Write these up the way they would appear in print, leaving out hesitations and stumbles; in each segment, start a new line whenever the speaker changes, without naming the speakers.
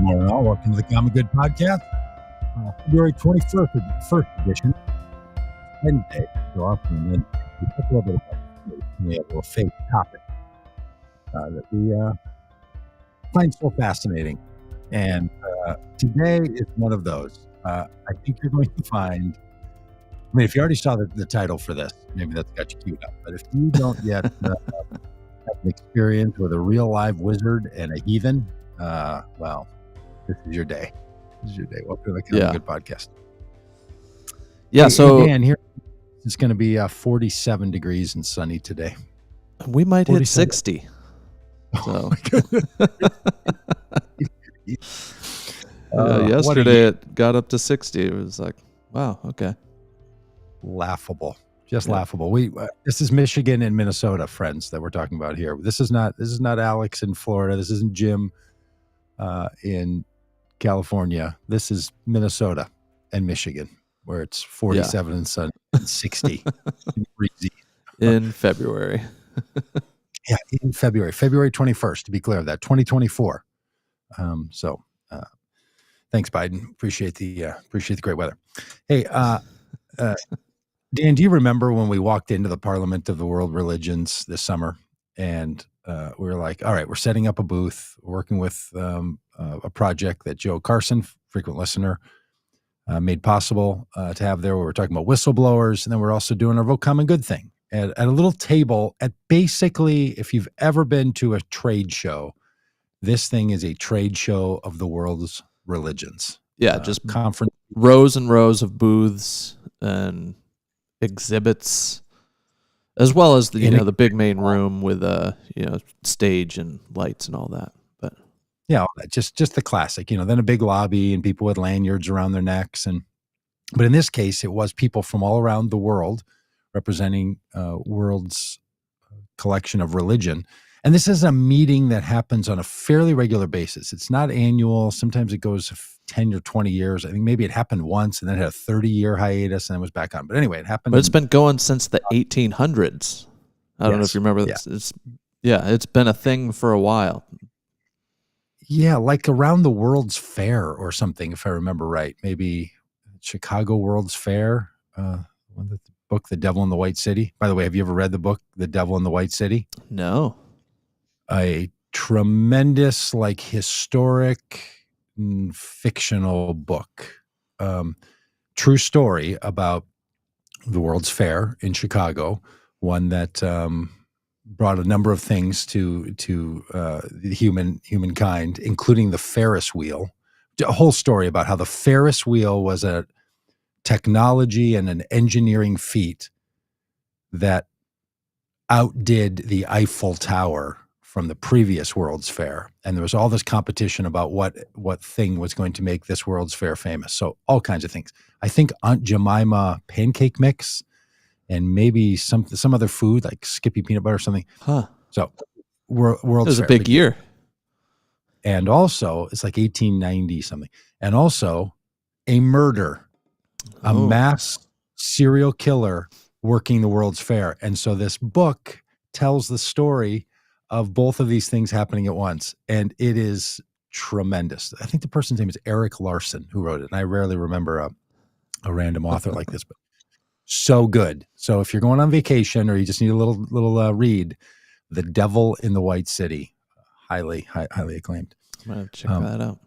morning, all. Welcome to the Common Good Podcast. February 21st, first edition, Wednesday. So often, Wednesday. We talk a little bit about we have a little fake topic that we find so fascinating. And today is one of those. I think you're going to find, I mean, if you already saw the title for this, maybe that's got you queued up. But if you don't yet have an experience with a real live wizard and a heathen, well, this is your day. This is your day. Welcome to the Common Good Podcast.
Yeah, so
Dan, here it's going to be 47 degrees and sunny today.
We might hit 60. So. Yesterday it got up to 60. It was like, wow, okay.
Laughable. Just laughable. This is Michigan and Minnesota, friends, that we're talking about here. This is not Alex in Florida. This isn't Jim in California. This is Minnesota and Michigan, where it's 47 and sunny and 60
in February.
Yeah, in February 21st, to be clear of that, 2024. Thanks, Biden. Appreciate the great weather. Hey, Dan, do you remember when we walked into the Parliament of the World Religions this summer, and we were like, all right, we're setting up a booth, working with a project that Joe Carson, frequent listener, made possible to have there. We were talking about whistleblowers, and then we're also doing our Vote Common Good thing at a little table at basically, if you've ever been to a trade show, this thing is a trade show of the world's religions.
Yeah, just
conference,
rows and rows of booths and exhibits, as well as the big main room with stage and lights and all that. But
yeah, just the classic, then a big lobby and people with lanyards around their necks. But in this case, it was people from all around the world representing world's collection of religion. And this is a meeting that happens on a fairly regular basis. It's not annual. Sometimes it goes 10 or 20 years. I think maybe it happened once and then had a 30-year hiatus and then was back on. But anyway, it happened.
But it's been going since the 1800s. I don't know if you remember this. It's been a thing for a while.
Yeah, like around the World's Fair or something, if I remember right. Maybe Chicago World's Fair. The book, The Devil in the White City. By the way, have you ever read the book, The Devil in the White City?
No.
A tremendous, historic, fictional book. True story about the World's Fair in Chicago, one that brought a number of things to the humankind, including the Ferris wheel. A whole story about how the Ferris wheel was a technology and an engineering feat that outdid the Eiffel Tower from the previous World's Fair. And there was all this competition about what thing was going to make this World's Fair famous. So all kinds of things. I think Aunt Jemima pancake mix and maybe some other food like Skippy peanut butter or something.
Huh.
So World's Fair.
It was a big year.
And also, it's like 1890 something. And also a murder. A mass serial killer working the World's Fair. And so this book tells the story of both of these things happening at once. And it is tremendous. I think the person's name is Eric Larson who wrote it. And I rarely remember a random author like this, but so good. So if you're going on vacation or you just need a little read, The Devil in the White City, highly acclaimed.
I'm going to check that out.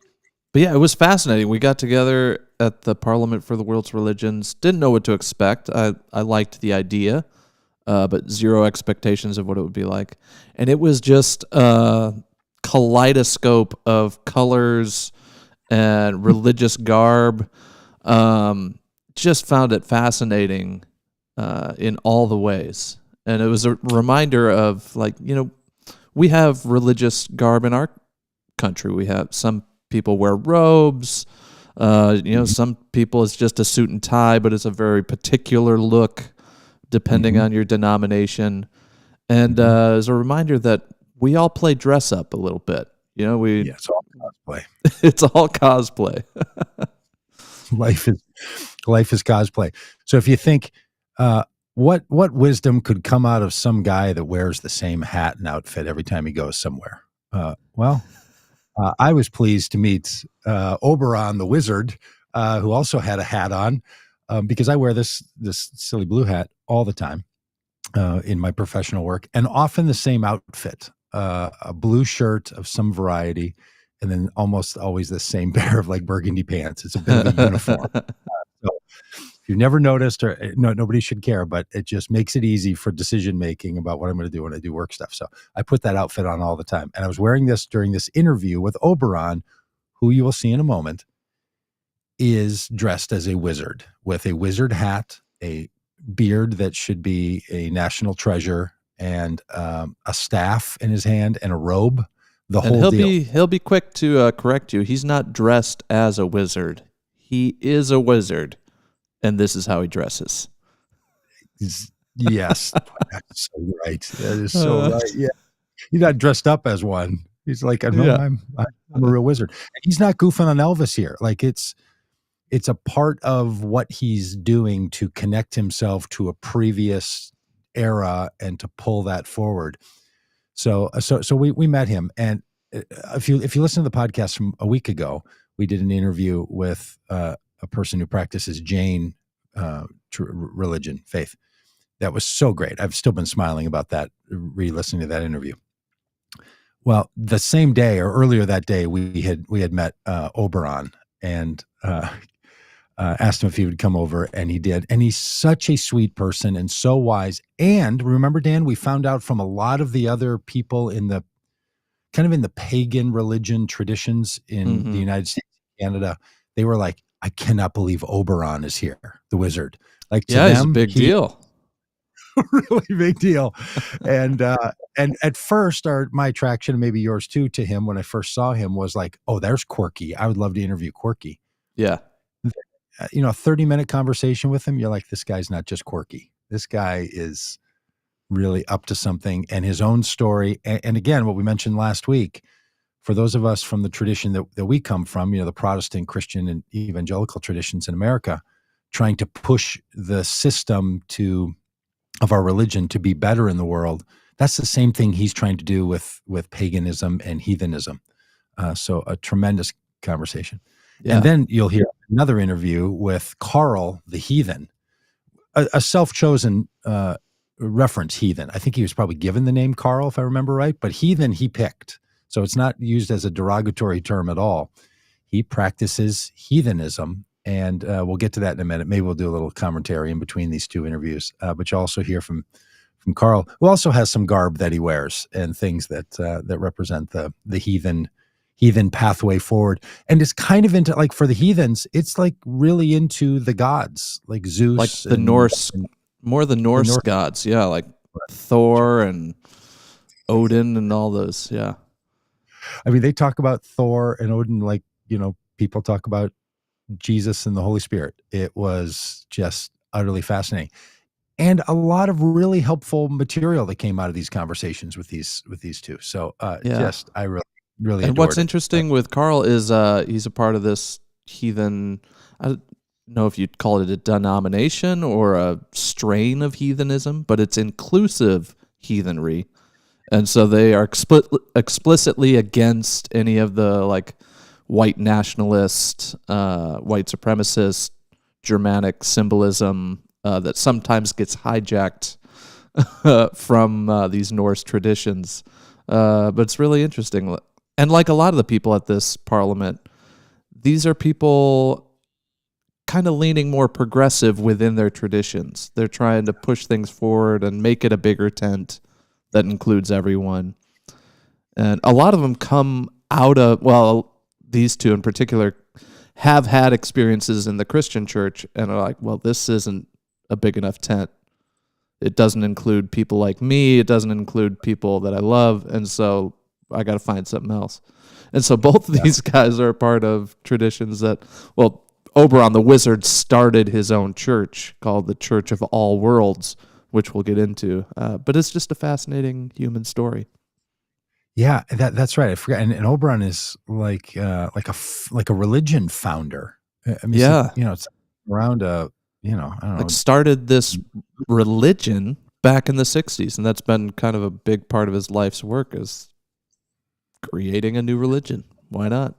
But yeah, it was fascinating. We got together at the Parliament for the World's Religions. Didn't know what to expect. I liked the idea, but zero expectations of what it would be like. And it was just a kaleidoscope of colors and religious garb. Just found it fascinating in all the ways. And it was a reminder of, we have religious garb in our country. We have some people wear robes. Some people it's just a suit and tie, but it's a very particular look depending on your denomination. And as a reminder that we all play dress up a little bit.
It's all cosplay.
It's all cosplay.
Life is cosplay. So if you think, what wisdom could come out of some guy that wears the same hat and outfit every time he goes somewhere? I was pleased to meet Oberon, the wizard, who also had a hat on, because I wear this silly blue hat all the time in my professional work, and often the same outfit, a blue shirt of some variety, and then almost always the same pair of like burgundy pants. It's a bit of a uniform. So if you've never noticed, or no, nobody should care, but it just makes it easy for decision making about what I'm going to do when I do work stuff. So I put that outfit on all the time, and I was wearing this during this interview with Oberon, who you will see in a moment, is dressed as a wizard with a wizard hat, a beard that should be a national treasure, and a staff in his hand and a robe. The
And
whole deal.
he'll be quick to correct you. He's not dressed as a wizard. He is a wizard, and this is how he dresses.
Yes, that's so right. That is so right. Yeah, he's not dressed up as one. He's like, no,
Yeah.
I'm a real wizard. And he's not goofing on Elvis here. Like it's a part of what he's doing to connect himself to a previous era and to pull that forward. So we met him, and if you listen to the podcast from a week ago, we did an interview with a person who practices Jain religion, faith. That was so great. I've still been smiling about that, re-listening to that interview. Well, the same day or earlier that day, we had met Oberon, and asked him if he would come over, and he did. And he's such a sweet person and so wise. And remember, Dan, we found out from a lot of the other people in the kind of in the pagan religion traditions in the United States and Canada, they were like, I cannot believe Oberon is here, the wizard. Like, to them,
He's a big deal.
Really big deal. And at first, my attraction, and maybe yours too, to him when I first saw him was like, oh, there's Quirky. I would love to interview Quirky.
Yeah.
A 30-minute conversation with him, you're like, this guy's not just quirky. This guy is really up to something, and his own story. And again, what we mentioned last week, for those of us from the tradition that we come from, the Protestant, Christian, and evangelical traditions in America, trying to push the system of our religion to be better in the world, that's the same thing he's trying to do with paganism and heathenism. So a tremendous conversation. Yeah. And then you'll hear another interview with Carl the Heathen, a self-chosen reference heathen. I think he was probably given the name Carl, if I remember right, but heathen he picked. So it's not used as a derogatory term at all. He practices heathenism, and we'll get to that in a minute. Maybe we'll do a little commentary in between these two interviews, but you'll also hear from Carl, who also has some garb that he wears and things that represent the heathen pathway forward. And it's kind of into, like, for the heathens, it's like really into the gods, like Zeus,
like the Norse, more the Norse gods. Yeah. Like Thor and Odin and all those. Yeah.
I mean, they talk about Thor and Odin like, people talk about Jesus and the Holy Spirit. It was just utterly fascinating. And a lot of really helpful material that came out of these conversations with these two. So I really
and what's
it.
interesting with Carl is he's a part of this heathen, I don't know if you'd call it a denomination or a strain of heathenism, but it's inclusive heathenry. And so they are explicitly against any of the like white nationalist, white supremacist, Germanic symbolism that sometimes gets hijacked from these Norse traditions. But it's really interesting. And like a lot of the people at this parliament, these are people kind of leaning more progressive within their traditions. They're trying to push things forward and make it a bigger tent that includes everyone. And a lot of them come out of, well, these two in particular have had experiences in the Christian church and are like, well, this isn't a big enough tent. It doesn't include people like me. It doesn't include people that I love. And so I got to find something else. And so both of these guys are a part of traditions that, well, Oberon, the wizard, started his own church called the Church of All Worlds, which we'll get into. But it's just a fascinating human story.
Yeah, that's right. I forgot. And Oberon is like a religion founder. I mean,
yeah,
it's around I don't know.
Like started this religion back in the 60s, and that's been kind of a big part of his life's work is creating a new religion. Why not?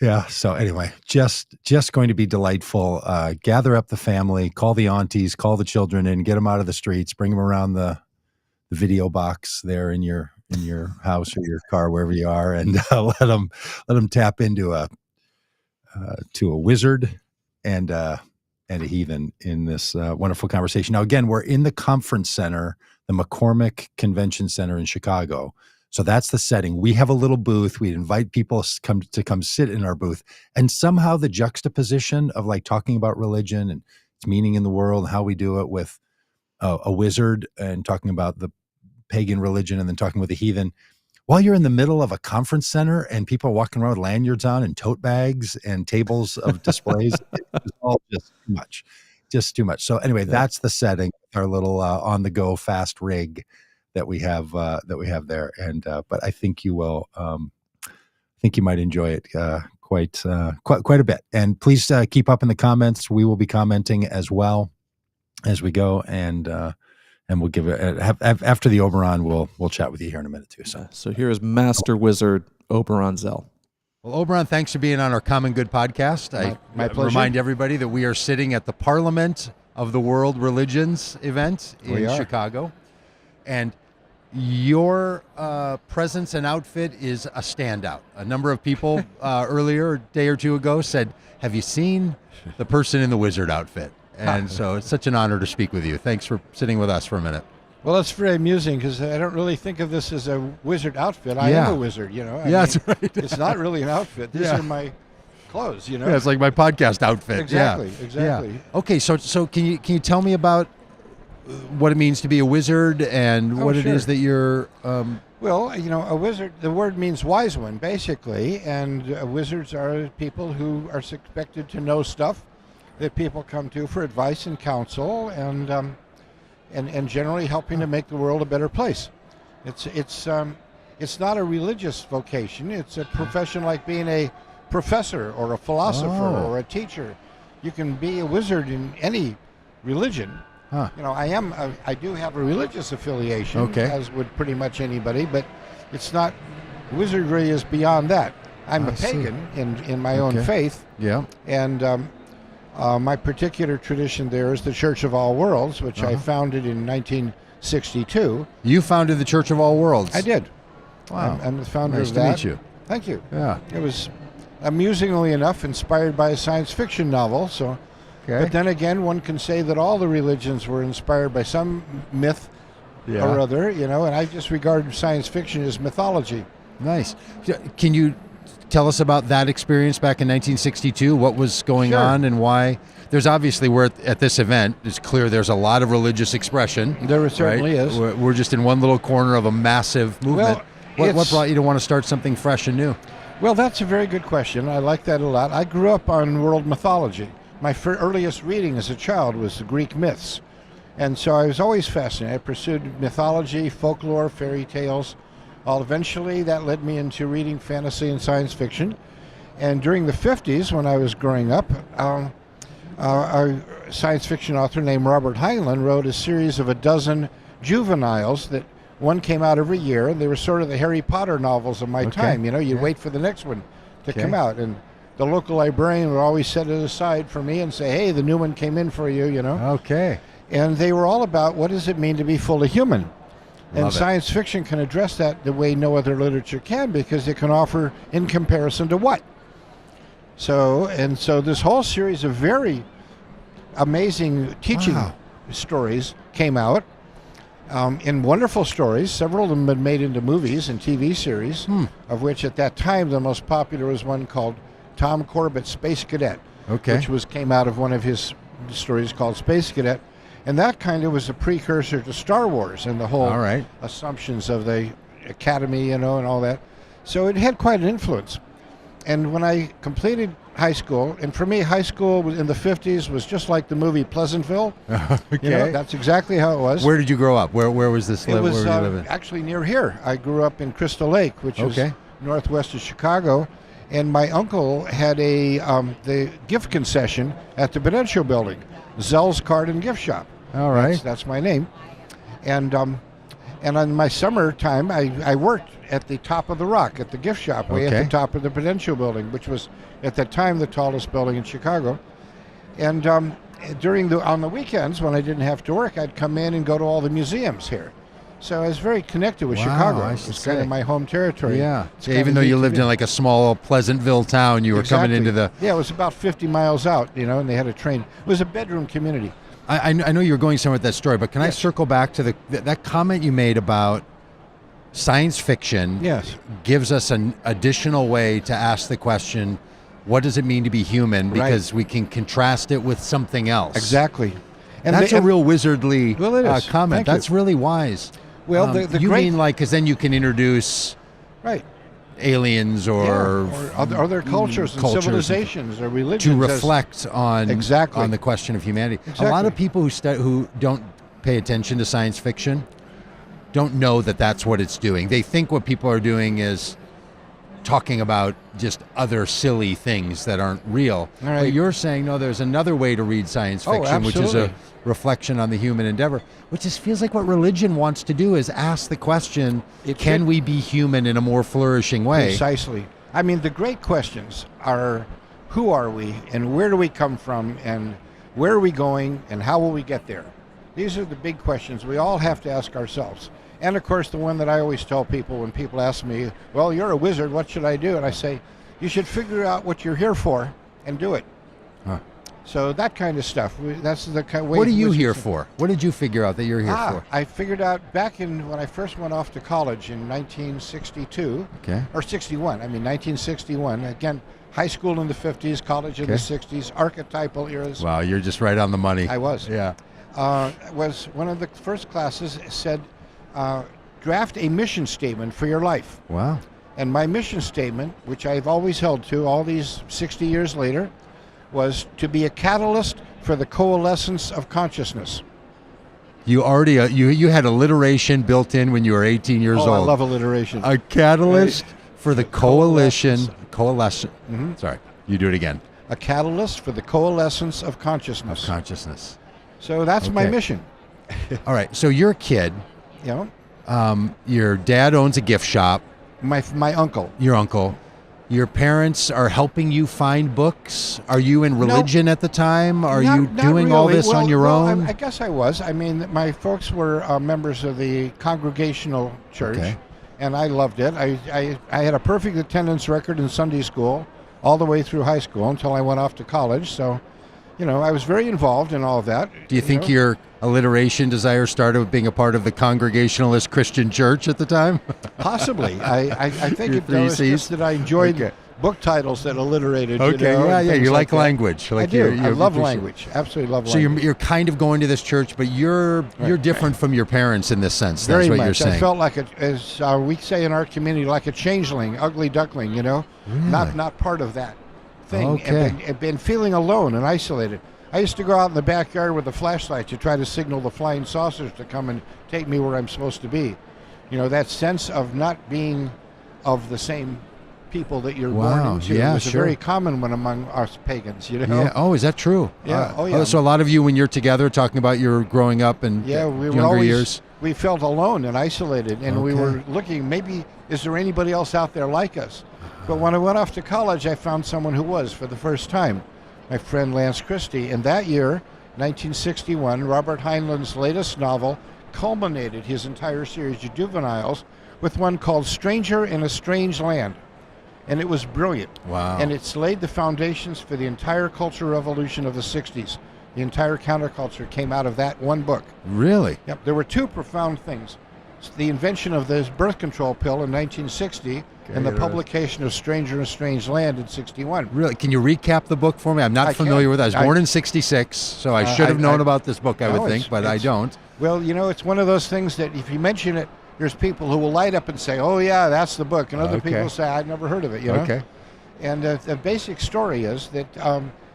Yeah. So anyway, just going to be delightful. Gather up the family, call the aunties, call the children in, get them out of the streets, bring them around the video box there in your house or your car, wherever you are, and let them tap into a wizard and a heathen in this wonderful conversation. Now, again, we're in the conference center, the McCormick Convention Center in Chicago. So that's the setting. We have a little booth. We invite people to come sit in our booth. And somehow the juxtaposition of like talking about religion and its meaning in the world, how we do it with a wizard and talking about the pagan religion and then talking with a heathen, while you're in the middle of a conference center and people are walking around with lanyards on and tote bags and tables of displays, it's all just too much. So anyway, that's the setting, our little on the go fast rig that we have there. And but I think you will, I think you might enjoy it quite a bit. And please keep up in the comments. We will be commenting as well as we go, and we'll give it after the Oberon. We'll chat with you here in a minute too.
So here is Master Wizard Oberon Zell.
Well, Oberon, thanks for being on our Common Good podcast.
My pleasure.
Remind everybody that we are sitting at the Parliament of the World Religions event in Chicago, and your presence and outfit is a standout. A number of people earlier, a day or two ago, said, "Have you seen the person in the wizard outfit?" And so it's such an honor to speak with you. Thanks for sitting with us for a minute.
Well, it's very amusing because I don't really think of this as a wizard outfit. I am a wizard, I mean,
that's right.
It's not really an outfit. These are my clothes,
Yeah, it's like my podcast outfit.
Exactly.
Yeah. Okay, so can you tell me about what it means to be a wizard and what it is that you're...
Well, a wizard, the word means wise one, basically, and wizards are people who are expected to know stuff that people come to for advice and counsel, and generally helping to make the world a better place. It's not a religious vocation. It's a profession like being a professor or a philosopher or a teacher. You can be a wizard in any religion.
Huh.
I do have a religious affiliation, as would pretty much anybody, but it's not, wizardry is beyond that. I'm a pagan in my own faith.
Yeah.
And my particular tradition there is the Church of All Worlds, which I founded in 1962.
You founded the Church of All Worlds?
I did.
Wow.
I'm the founder
nice
of that.
Nice to meet you.
Thank you.
Yeah.
It was, amusingly enough, inspired by a science fiction novel. So, but then again, one can say that all the religions were inspired by some myth or other, and I just regard science fiction as mythology.
Nice. Can you tell us about that experience back in 1962? What was going on and why? There's obviously, we're at this event, it's clear there's a lot of religious expression.
There certainly is.
We're just in one little corner of a massive movement.
Well,
what brought you to want to start something fresh and new?
Well, that's a very good question. I like that a lot. I grew up on world mythology. My earliest reading as a child was the Greek myths. And so I was always fascinated. I pursued mythology, folklore, fairy tales. Eventually, that led me into reading fantasy and science fiction. And during the 50s, when I was growing up, a science fiction author named Robert Heinlein wrote a series of a dozen juveniles that one came out every year, and they were sort of the Harry Potter novels of my time. You'd wait for the next one to come out. And the local librarian would always set it aside for me and say, "Hey, the new one came in for you,
Okay.
And they were all about what does it mean to be fully human. And
Love it.
Science fiction can address that the way no other literature can, because it can offer in comparison to what. So this whole series of very amazing teaching stories came out, in wonderful stories. Several of them have been made into movies and TV series, of which at that time the most popular was one called Tom Corbett's Space Cadet, which came out of one of his stories called Space Cadet. And that kind of was a precursor to Star Wars and the whole assumptions of the Academy, and all that. So it had quite an influence. And when I completed high school, and for me, high school in the 50s was just like the movie Pleasantville. That's exactly how it was.
Where did you grow up? Where was this?
It was actually near here. I grew up in Crystal Lake, which is northwest of Chicago. And my uncle had the gift concession at the Prudential Building, Zell's Card and Gift Shop.
All right.
That's my name. And And on my summertime, I worked at the top of the rock, at the gift shop, way at the top of the Prudential Building, which was at that time the tallest building in Chicago. And on the weekends, when I didn't have to work, I'd come in and go to all the museums here. So I was very connected with Chicago. It was kind of my home territory.
Yeah. Even though you lived in like a small Pleasantville town, you were coming into the...
Yeah, it was about 50 miles out, and they had a train. It was a bedroom community.
I know you were going somewhere with that story, but can I circle back to that comment you made about science fiction?
Yes.
Gives us an additional way to ask the question, what does it mean to be human? Because we can contrast it with something else.
Exactly.
And that's a real wizardly comment. That's really wise.
Well,
you mean like, because then you can introduce aliens or
other cultures and civilizations or religions
to reflect on the question of humanity.
Exactly.
A lot of people who don't pay attention to science fiction don't know that that's what it's doing. They think what people are doing is talking about just other silly things that aren't real.
Right.
But you're saying, no, there's another way to read science fiction, which is a reflection on the human endeavor, which just feels like what religion wants to do is ask the question, can we be human in a more flourishing way?
Precisely. I mean, the great questions are, who are we and where do we come from and where are we going and how will we get there? These are the big questions we all have to ask ourselves. And of course, the one that I always tell people when people ask me, well, you're a wizard, what should I do? And I say, you should figure out what you're here for and do it. Huh. So that kind of stuff. That's the kind of way.
What are you here for? What did you figure out that you're here for?
I figured out back when I first went off to college in 1962, or 61. I mean, 1961. Again, high school in the 50s, college in the 60s, archetypal eras.
Wow, you're just right on the money.
I was.
Yeah.
Was one of the first classes said, draft a mission statement for your life.
Wow.
And my mission statement, which I've always held to all these 60 years later, was to be a catalyst for the coalescence of consciousness.
You already you had alliteration built in when you were 18 years old.
I love alliteration.
A catalyst for the coalescence. Mm-hmm. Sorry, you do it again.
A catalyst for the coalescence of consciousness.
Of consciousness.
So that's my mission.
All right. So you're a kid.
Yeah.
Your dad owns a gift shop.
My uncle.
Your uncle. Your parents are helping you find books. Are you in religion at the time? Are you doing all this on your own?
I guess I was. I mean, my folks were members of the Congregational Church, and I loved it. I had a perfect attendance record in Sunday school all the way through high school until I went off to college. So, I was very involved in all of that.
Do you think your alliteration desire started with being a part of the Congregationalist Christian Church at the time?
Possibly. I think it was just that I enjoyed book titles that alliterated.
You like language.
I do. I love language. Absolutely love language.
So you're kind of going to this church, but you're different from your parents in this sense. That's what you're saying.
I felt like, as we say in our community, like a changeling, ugly duckling,
Really?
Not part of that thing. And been feeling alone and isolated. I used to go out in the backyard with a flashlight to try to signal the flying saucers to come and take me where I'm supposed to be. That sense of not being of the same people that you're born into was a very common one among us pagans,
Yeah. Oh, is that true?
Yeah.
So a lot of you, when you're together talking about your growing up and younger years?
We felt alone and isolated, and we were looking, maybe, is there anybody else out there like us? But when I went off to college, I found someone who was for the first time. My friend Lance Christie. And that year, 1961, Robert Heinlein's latest novel culminated his entire series of juveniles with one called Stranger in a Strange Land. And it was brilliant.
Wow.
And it's laid the foundations for the entire cultural revolution of the 60s. The entire counterculture came out of that one book.
Really?
Yep. There were two profound things. The invention of the birth control pill in 1960 and the publication of Stranger in a Strange Land in 61.
Really? Can you recap the book for me? I'm not familiar with it. I was born in 66, so I should have known about this book, I would think, but I don't.
Well, it's one of those things that if you mention it, there's people who will light up and say, oh, yeah, that's the book. And other people say, I've never heard of it, Okay. And the basic story is that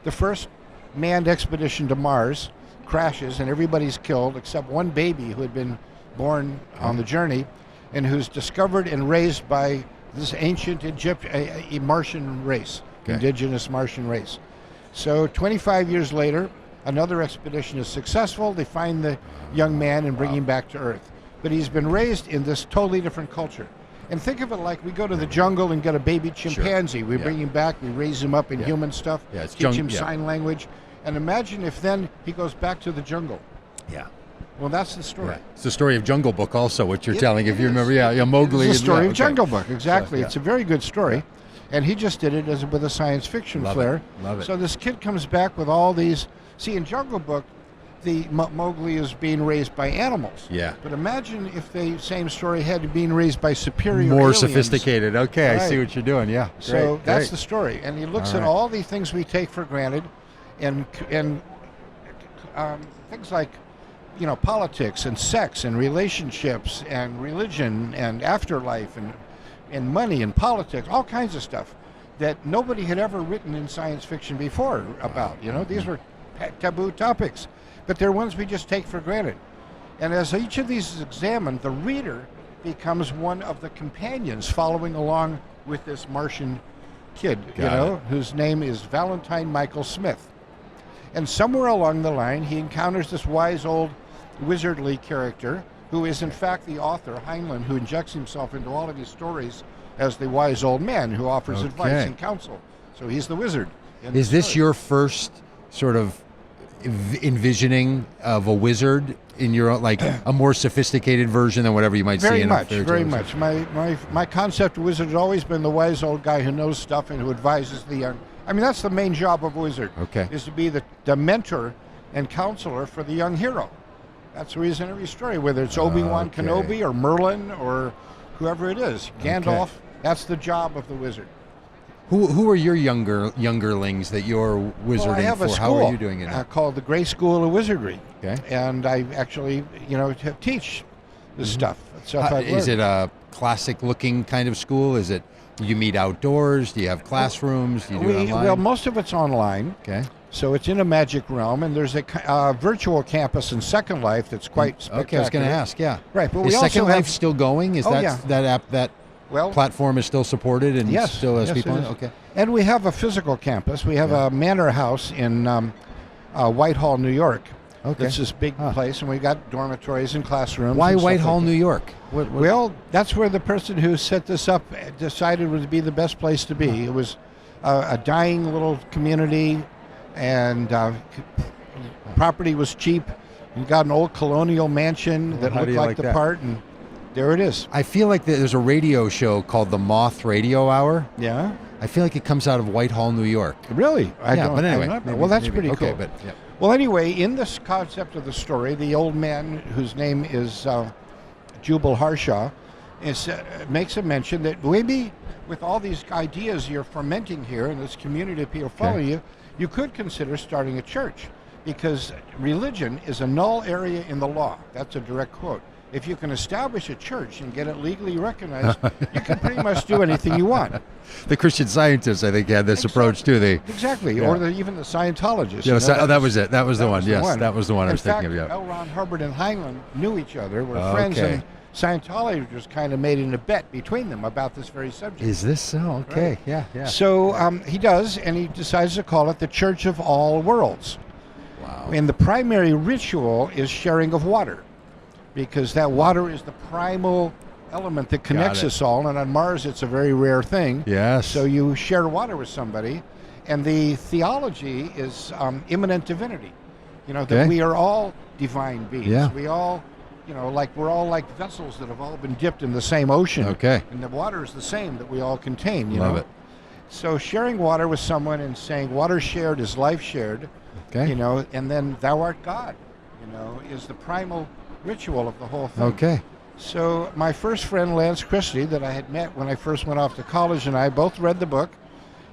the first manned expedition to Mars crashes and everybody's killed except one baby who had been born on the journey and who's discovered and raised by this ancient Martian race, indigenous Martian race. So 25 years later, another expedition is successful. They find the young man and bring him back to Earth. but he's been raised in this totally different culture. And think of it like we go to the jungle and get a baby chimpanzee. We bring him back, we raise him up in human stuff, teach him sign language. And imagine if then he goes back to the jungle.
Yeah.
Well, that's the story.
Right. It's the story of Jungle Book also, what you're telling, if you remember. Yeah, Mowgli.
It's the story of Jungle Book, exactly. So, it's a very good story. And he just did it with a science fiction flair.
Love it.
So this kid comes back with all these. See, in Jungle Book, the Mowgli is being raised by animals.
Yeah.
But imagine if the same story had been raised by superior
more
aliens.
Sophisticated. Okay,
Right.
I see what you're doing. Yeah.
So that's the story. And he looks at all the things we take for granted, and things like, politics and sex and relationships and religion and afterlife and money and politics, all kinds of stuff that nobody had ever written in science fiction before about. These were taboo topics, but they're ones we just take for granted. And as each of these is examined, the reader becomes one of the companions following along with this Martian kid, whose name is Valentine Michael Smith. And somewhere along the line, he encounters this wise old wizardly character who is in fact the author, Heinlein, who injects himself into all of these stories as the wise old man who offers advice and counsel. So he's the wizard.
Is this your first sort of envisioning of a wizard in your own, like a more sophisticated version than whatever you might see in a fairy tale?
Very much. My concept of wizard has always been the wise old guy who knows stuff and who advises the young. I mean, that's the main job of a wizard, is to be the mentor and counselor for the young hero. That's the reason every story, whether it's Obi-Wan Kenobi or Merlin or whoever it is, Gandalf, that's the job of the wizard.
Who are your youngerlings that you're wizarding
I have
for?
a school,
How are you doing it?
Called the Gray School of Wizardry.
Okay.
And I actually, teach this stuff.
Is it a classic-looking kind of school? Is it you meet outdoors? Do you have classrooms? Do you do it online?
Well, most of it's online.
Okay.
So it's in a magic realm, and there's a virtual campus in Second Life that's quite spectacular.
Okay, I was going to ask,
Right, but
is
we also
Second Life still going? Is that app, that platform is still supported and still has people in it? Okay.
And we have a physical campus. We have a manor house in Whitehall, New York.
Okay.
It's this big place, and we got dormitories and classrooms.
Why
and
Whitehall, New York? What?
Well, that's where the person who set this up decided would be the best place to be. It was a dying little community, and property was cheap. You got an old colonial mansion that looked like the part, and there it is.
I feel like there's a radio show called the Moth Radio Hour.
Yeah.
I feel like it comes out of Whitehall, New York.
Really?
But anyway.
Well, that's pretty cool.
Okay, but yeah.
Well, anyway, in this concept of the story, the old man, whose name is Jubal Harshaw, makes a mention that maybe with all these ideas you're fermenting here in this community of people following you, you could consider starting a church, because religion is a null area in the law. That's a direct quote. If you can establish a church and get it legally recognized, you can pretty much do anything you want.
The Christian Scientists, I think, had this approach too.
Exactly, or even the Scientologists.
Yeah, that was it. That was the one. Yes, that was the one I was thinking of.
In fact, L. Ron Hubbard and Heinlein knew each other, were friends, and Scientologists kind of made it a bet between them about this very subject.
Is this so? Okay,
right?
Yeah.
So he does, and he decides to call it the Church of All Worlds.
Wow.
And the primary ritual is sharing of water, because that water is the primal element that connects us all, and on Mars it's a very rare thing.
Yes.
So you share water with somebody, and the theology is immanent divinity. That we are all divine beings.
Yeah.
We all, we're all like vessels that have all been dipped in the same ocean.
Okay.
And the water is the same that we all contain.
Love it.
So sharing water with someone and saying water shared is life shared.
Okay.
And then thou art God, is the primal ritual of the whole thing.
Okay.
So my first friend, Lance Christie, that I had met when I first went off to college, and I both read the book.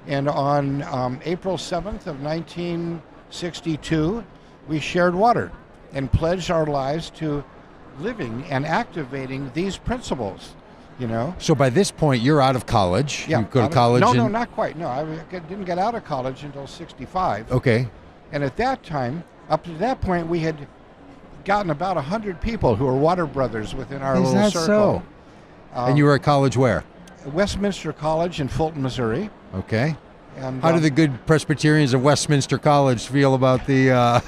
And on April 7th of 1962, we shared water and pledged our lives to living and activating these principles,
So by this point, you're out of college.
Yeah.
You go to college?
No, not quite. No, I didn't get out of college until 65.
Okay.
And at that time, up to that point, we had gotten about 100 people who were water brothers within our little circle.
Is that so? And you were at college where?
Westminster College in Fulton, Missouri.
Okay.
And
how do the good Presbyterians of Westminster College feel about the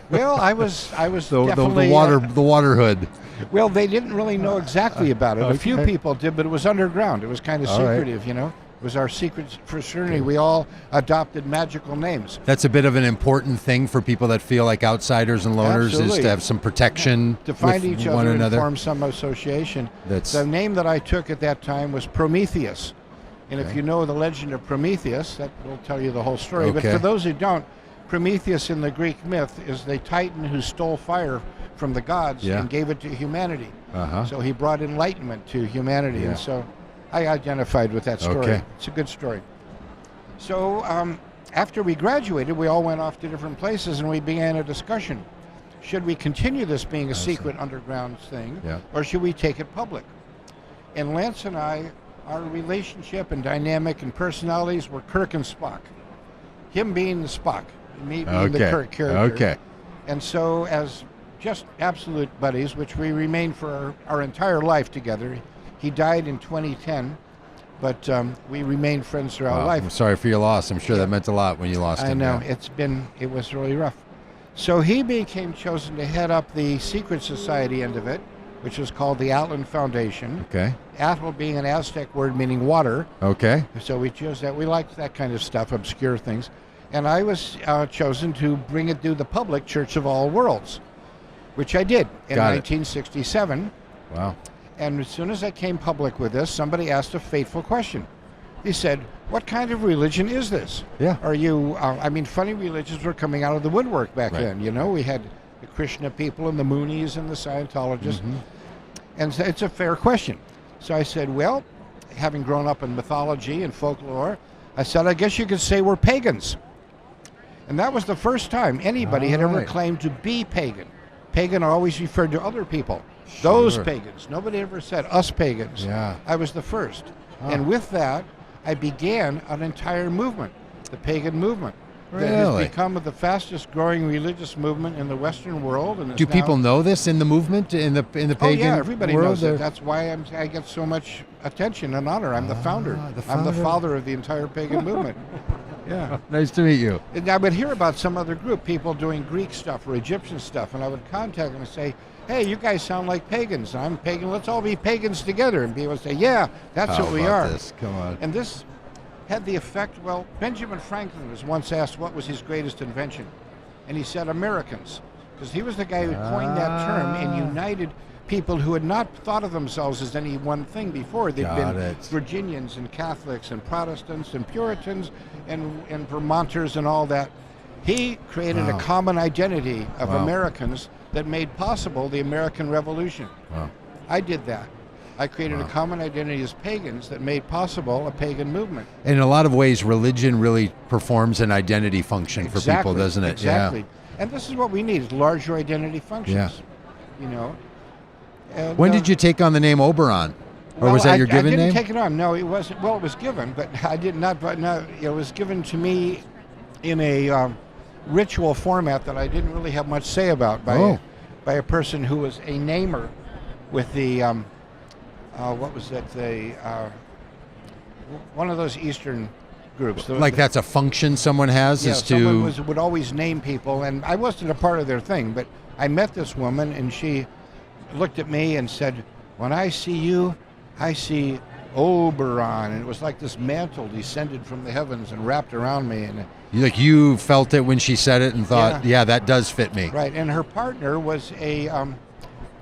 Well, I was
The
definitely
water hood.
well, they didn't really know exactly about it. A few
Okay.
people did, but it was underground. It was kind of
All right.
secretive, you know. It was our secret fraternity. We all adopted magical names.
That's a bit of an important thing for people that feel like outsiders and loners, is
Absolutely.
to have some protection
To find
with
each
one
other and
another.
form some association.
That's
The name that I took at that time was Prometheus. And if
Okay.
you know the legend of Prometheus, that will tell you the whole story. But
Okay.
for those who don't, Prometheus in the Greek myth is the titan who stole fire from the gods
Yeah.
and gave it to humanity.
uh-huh.
So he brought enlightenment to humanity.
Yeah.
And so I identified with that story.
Okay.
It's a good story. So after we graduated, we all went off to different places and we began a discussion. Should we continue this being a secret underground thing,
Yeah.
or should we take it public? And Lance and I, our relationship and dynamic and personalities were Kirk and Spock. Him being the Spock, me being the Kirk character.
Okay.
And so as just absolute buddies, which we remained for our entire life together. He died in 2010, but we remained friends throughout
Wow,
life.
I'm sorry for your loss. I'm sure that meant a lot when you lost
I
him.
know,
yeah.
it was really rough. So he became chosen to head up the secret society end of it, which was called the Atlan Foundation.
Okay.
Atl being an Aztec word meaning water.
Okay.
So we chose that. We liked that kind of stuff, obscure things. And I was chosen to bring it to the public Church of All Worlds, which I did in
Got it.
1967.
Wow.
And as soon as I came public with this, somebody asked a fateful question. He said, "What kind of religion is this?
Yeah.
Are you, funny religions were coming out of the woodwork back
Right.
then. You know, we had the Krishna people and the Moonies and the Scientologists.
Mhm.
And so it's a fair question. So I said, well, having grown up in mythology and folklore, I said, I guess you could say we're pagans. And that was the first time anybody had ever
Alright.
claimed to be pagan. Pagan always referred to other people. Those
Sure.
pagans. Nobody ever said us pagans.
Yeah.
I was the first.
Oh.
And with that, I began an entire movement, the pagan movement. That
Really?
has become the fastest growing religious movement in the Western world. And
Do
is
people
now,
know this in the movement, in the pagan
Oh yeah, everybody
world?
knows it.
Or-
That's why I get so much attention and honor. I'm the founder. I'm the
founder.
father of the entire pagan movement. Yeah.
Nice to meet you.
And I would hear about some other group, people doing Greek stuff or Egyptian stuff, and I would contact them and say, hey, you guys sound like pagans. I'm pagan. Let's all be pagans together. And people would say, yeah, that's
How
what we
about
are.
this? Come on.
And this had the effect, well, Benjamin Franklin was once asked what was his greatest invention. And he said Americans, because he was the guy who coined that term and united people who had not thought of themselves as any one thing before. They'd
Got
been
it.
Virginians and Catholics and Protestants and Puritans and Vermonters and all that. He created
Wow.
a common identity of
Wow.
Americans that made possible the American Revolution.
Wow.
I did that. I created
Wow.
a common identity as pagans that made possible a pagan movement.
In a lot of ways, religion really performs an identity function for people, doesn't it?
Exactly. And this is what we need, is larger identity functions.
Yeah.
You know. And,
When did you take on the name Oberon? Or was that your given
I didn't
name?
take it on. No, it wasn't. Well, it was given, but I did not. But no, it was given to me in a ritual format that I didn't really have much say about by a person who was a namer with the what was that? The one of those Eastern groups.
Like that's a function someone has,
Yeah,
is
someone
to...
would always name people, and I wasn't a part of their thing, but I met this woman, and she looked at me and said, when I see you, I see Oberon, and it was like this mantle descended from the heavens and wrapped around me, and
Like you felt it when she said it and thought, yeah, that does fit me.
right, and her partner was a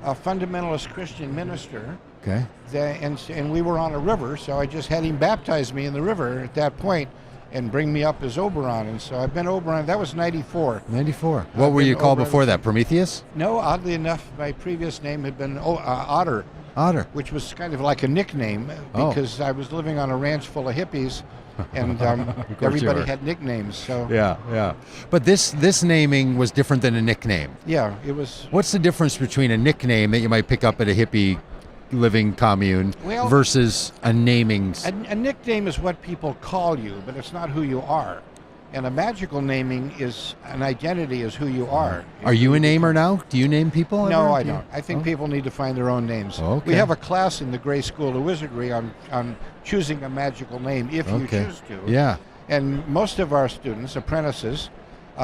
fundamentalist Christian minister,
Okay.
and we were on a river, so I just had him baptize me in the river at that point and bring me up as Oberon, and so I've been Oberon. That was 94.
94. What were you
been
called
Oberon
before that? Prometheus?
No, oddly enough, my previous name had been Otter,
Otter.
which was kind of like a nickname
Oh.
because I was living on a ranch full of hippies, and
course you
everybody
were.
had nicknames. So
Yeah. But this naming was different than a nickname.
yeah, it was.
What's the difference between a nickname that you might pick up at a hippie living commune
Well,
versus a naming?
A nickname is what people call you, but it's not who you are. And a magical naming is an identity, is who you are.
Are you a namer now? Do you name people?
No,
ever?
I
Do you-
don't. I think
Oh.
people need to find their own names.
Okay.
We have a class in the Gray School of Wizardry on choosing a magical name if you
Okay.
choose to.
Yeah.
And most of our students, apprentices,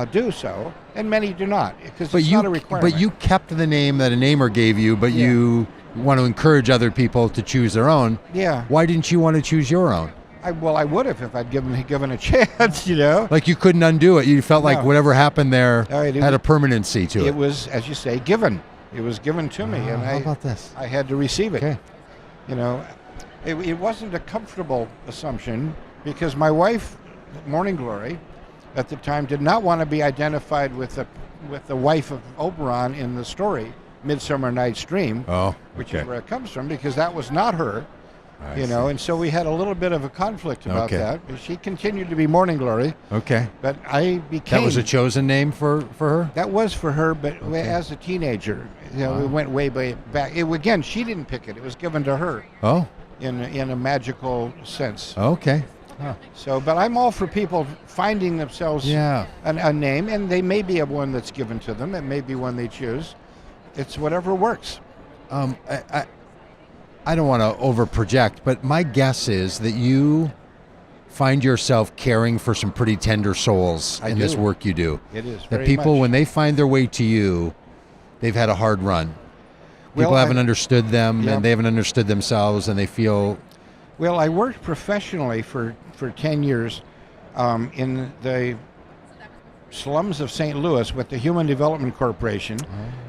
do so, and many do not, because
But
it's not a requirement.
But you kept the name that a namer gave you, but you want to encourage other people to choose their own.
Yeah.
Why didn't you want to choose your own?
I would have if I'd given a chance, you know.
Like you couldn't undo it. You felt like
No.
whatever happened there
All right,
had a permanency to it.
It was, as you say, given. It was given to me, and
How about this?
I had to receive it.
Okay.
You know, it wasn't a comfortable assumption because my wife, Morning Glory, at the time did not want to be identified with the wife of Oberon in the story, Midsummer Night's Dream, which is where it comes from, because that was not her. You know, and so we had a little bit of a conflict about that. She continued to be Morning Glory. Okay. But I became...
That was a chosen name for her?
That was for her, but as a teenager, you know, we went way back. Again, she didn't pick it. It was given to her.
Oh.
In a magical sense.
Okay.
So, but I'm all for people finding themselves a name, and they may be a one that's given to them. It may be one they choose. It's whatever works.
I don't want to over project, but my guess is that you find yourself caring for some pretty tender souls in this work you do.
It is
that
very
people,
much.
when they find their way to you, they've had a hard run. People haven't understood them, and they haven't understood themselves, and they feel...
Well, I worked professionally for 10 years in the slums of St. Louis with the Human Development Corporation,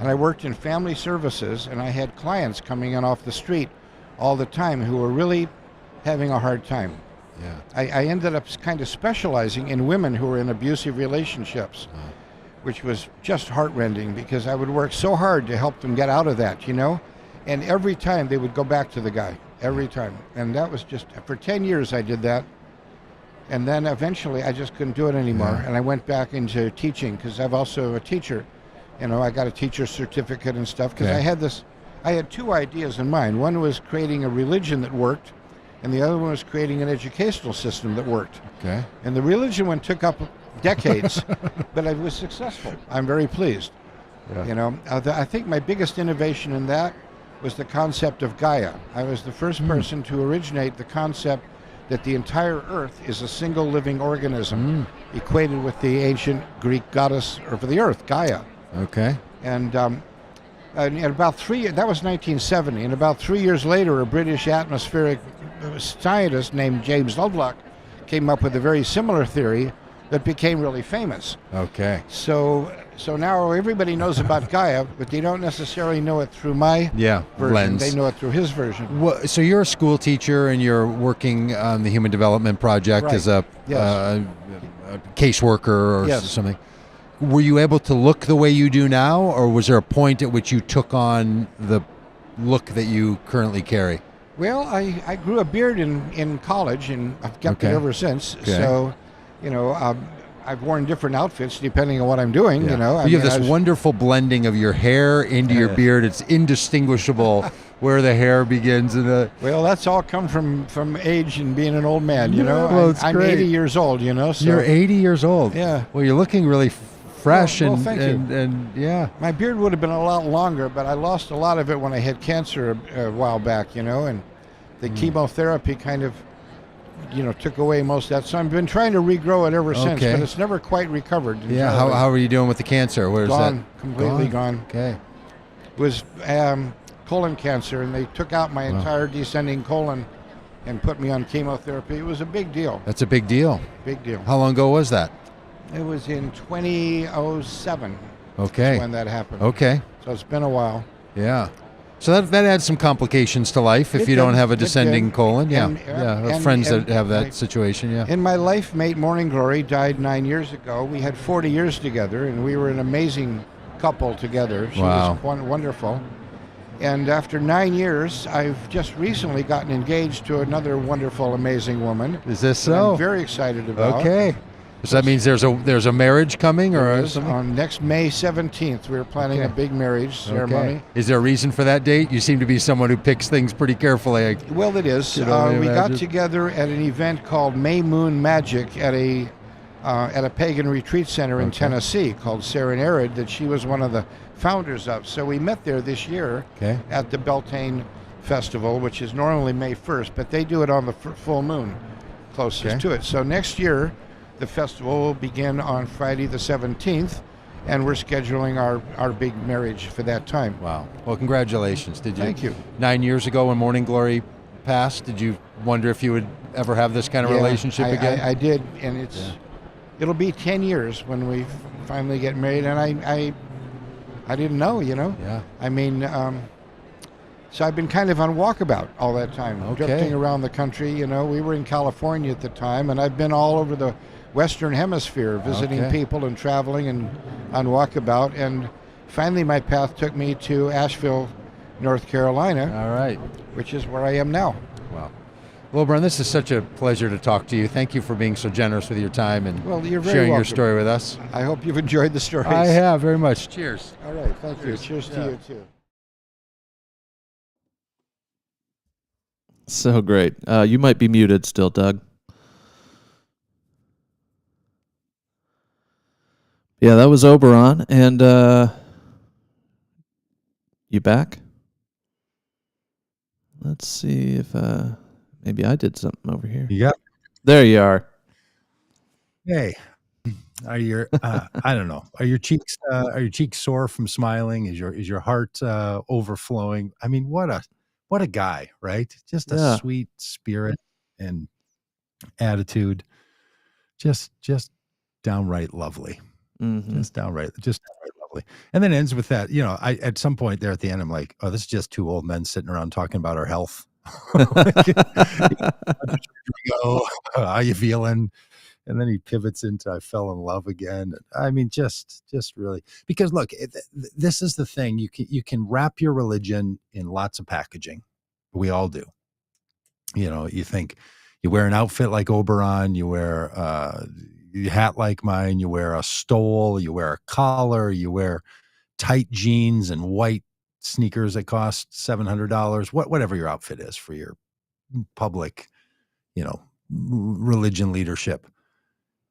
and I worked in family services, and I had clients coming in off the street all the time who were really having a hard time.
Yeah.
I ended up kind of specializing in women who were in abusive relationships, which was just heartrending because I would work so hard to help them get out of that, you know? And every time they would go back to the guy, every time. And that was just, for 10 years I did that. And then eventually I just couldn't do it anymore. And I went back into teaching because I'm also a teacher. You know, I got a teacher's certificate and stuff because I had two ideas in mind. One was creating a religion that worked, and the other one was creating an educational system that worked.
Okay.
And the religion one took up decades, but I was successful. I'm very pleased. You know, I think my biggest innovation in that was the concept of Gaia. I was the first person to originate the concept that the entire Earth is a single living organism, equated with the ancient Greek goddess of the Earth, Gaia.
Okay.
And about that was 1970, and about 3 years later, a British atmospheric scientist named James Lovelock came up with a very similar theory that became really famous.
Okay.
So now everybody knows about Gaia, but they don't necessarily know it through my version.
Lens.
They know it through his version.
Well, so you're a school teacher and you're working on the Human Development Project as a caseworker or something. Were you able to look the way you do now, or was there a point at which you took on the look that you currently carry?
Well, I grew a beard in college, and I've kept it ever since.
Okay.
So, you know, I've worn different outfits depending on what I'm doing. You know,
you have this wonderful blending of your hair into your beard. It's indistinguishable where the hair begins. And
well, that's all come from age and being an old man. You know,
well, it's
I'm
great.
80 years old. You know, so
you're 80 years old.
Yeah.
Well, you're looking really fresh
thank you.
and yeah.
My beard would have been a lot longer, but I lost a lot of it when I had cancer a while back. You know, and the chemotherapy kind of, you know, took away most of that. So I've been trying to regrow it ever since, but it's never quite recovered.
Yeah, how are you doing with the cancer? Where is
gone,
that?
Completely gone.
Okay.
It was colon cancer, and they took out my entire descending colon and put me on chemotherapy. It was a big deal.
That's a big deal.
Big deal.
How long ago was that?
It was in 2007.
Okay.
When that happened.
Okay.
So it's been a while.
Yeah. So that adds some complications to life if you don't have a descending colon. Yeah. I have friends that have that situation. Yeah.
And my life mate, Morning Glory, died 9 years ago. We had 40 years together, and we were an amazing couple together. She was wonderful. And after 9 years, I've just recently gotten engaged to another wonderful, amazing woman.
Is this so?
I'm very excited about.
Okay. So that means there's a marriage coming, or something?
On next May 17th, we're planning a big marriage ceremony.
Okay. Is there a reason for that date? You seem to be someone who picks things pretty carefully.
Well, it is. We got together at an event called May Moon Magic at a pagan retreat center in Tennessee called Serenarid that she was one of the founders of. So we met there this year at the Beltane Festival, which is normally May 1st, but they do it on the full moon closest to it. So next year, the festival will begin on Friday the 17th, and we're scheduling our big marriage for that time.
Wow. Well, congratulations. Did you?
Thank you.
9 years ago when Morning Glory passed, did you wonder if you would ever have this kind of relationship again?
I did, and it'll be 10 years when we finally get married, and I didn't know,
Yeah.
I mean, so I've been kind of on walkabout all that time, drifting around the country. We were in California at the time, and I've been all over the Western Hemisphere visiting people and traveling and on walkabout. And finally, my path took me to Asheville, North Carolina.
All right.
Which is where I am now.
Wow. Well, Oberon, this is such a pleasure to talk to you. Thank you for being so generous with your time and
you're very
sharing
welcome.
your story with us.
I hope you've enjoyed the stories.
I have very much. Cheers.
All right. Thank you. Cheers to you, too.
So great. You might be muted still, Doug. Yeah, that was Oberon. And you back? Let's see if maybe I did something over here.
Yeah.
There you are.
Hey. Are your I don't know. Are your cheeks sore from smiling? Is your heart overflowing? I mean, what a guy, right? Just a sweet spirit and attitude. Just downright lovely.
Mm-hmm.
Just downright lovely. And then ends with that, I at some point there at the end, I'm like, oh, this is just two old men sitting around talking about our health. How you feeling? And then he pivots into I fell in love again. I mean, just really, because look, this is the thing. You can wrap your religion in lots of packaging. We all do. You think you wear an outfit like Oberon, you wear a hat like mine, you wear a stole, you wear a collar, you wear tight jeans and white sneakers that cost $700. Whatever your outfit is for your public, religion leadership.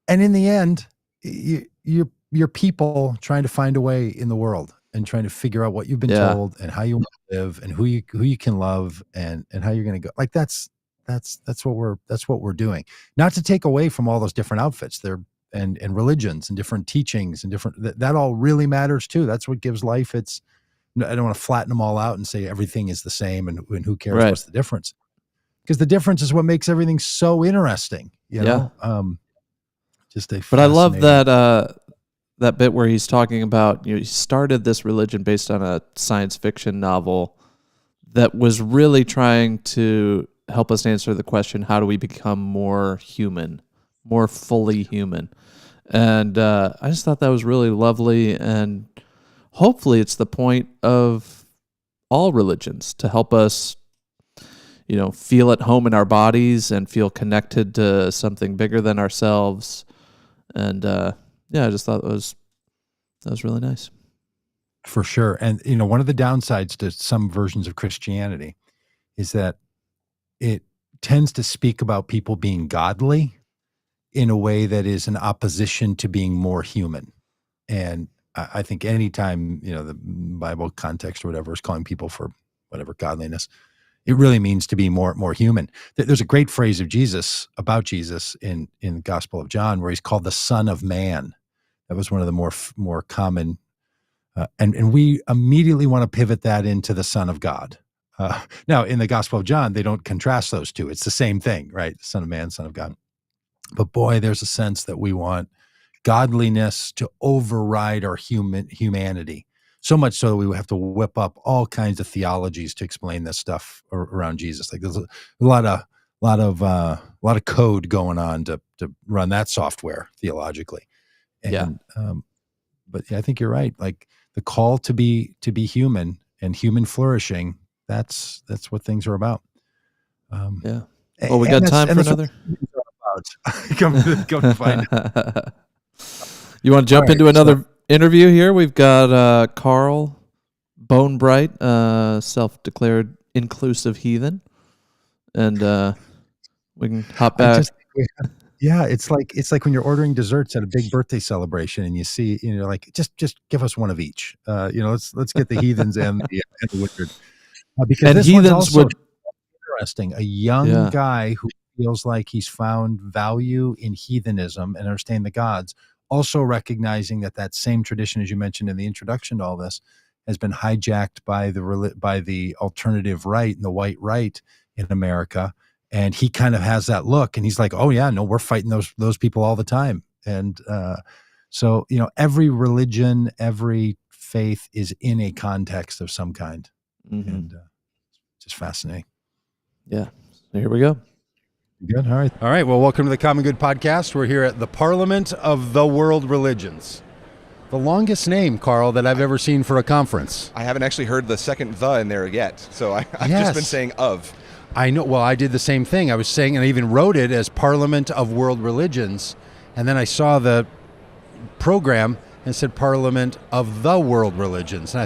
And in the end, you're people trying to find a way in the world and trying to figure out what you've been told and how you want to live and who you can love and how you're going to go. Like that's what we're doing. Not to take away from all those different outfits there and religions and different teachings and different that all really matters too. That's what gives life its. I don't want to flatten them all out and say everything is the same and who cares what's the difference. Because the difference is what makes everything so interesting. You know. But
I love that bit where he's talking about, he started this religion based on a science fiction novel that was really trying to help us answer the question, how do we become more human, more fully human? And I just thought that was really lovely, and hopefully it's the point of all religions to help us feel at home in our bodies and feel connected to something bigger than ourselves. And I just thought that was really nice.
For sure. And one of the downsides to some versions of Christianity is that it tends to speak about people being godly in a way that is in opposition to being more human. And I think anytime, the Bible context or whatever is calling people for whatever godliness, it really means to be more human. There's a great phrase of Jesus about Jesus in the Gospel of John where he's called the Son of Man. That was one of the more common, and we immediately want to pivot that into the Son of God. Now, in the Gospel of John, they don't contrast those two. It's the same thing, right? Son of Man, Son of God. But boy, there's a sense that we want godliness to override our humanity. So much so that we have to whip up all kinds of theologies to explain this stuff around Jesus. Like there's a lot of code going on to run that software theologically. And, but I think you're right. Like the call to be human and human flourishing. That's what things are about.
Well, we got time for another.
Come find it.
You want to jump into another interview here? We've got Carl Bonebright, self-declared inclusive heathen, and we can hop back.
It's like when you're ordering desserts at a big birthday celebration, and you see, like just give us one of each. Let's get the heathens and the wizard, because this
heathens
one's also interesting. A young guy who feels like he's found value in heathenism and understanding the gods, also recognizing that that same tradition, as you mentioned in the introduction to all this, has been hijacked by the alternative right and the white right in America. And he kind of has that look, and he's like, oh yeah, no, we're fighting those people all the time. And so, every religion, every faith is in a context of some kind. And just fascinating.
Yeah. So here we go.
Good. All right. Well, welcome to the Common Good Podcast. We're here at the Parliament of the World Religions. The longest name, Carl, that I've ever seen for a conference.
I haven't actually heard the second "the" in there yet, so I've just been saying "of."
I know. Well, I did the same thing. I was saying, and I even wrote it as Parliament of World Religions, and then I saw the program and said Parliament of the World Religions, and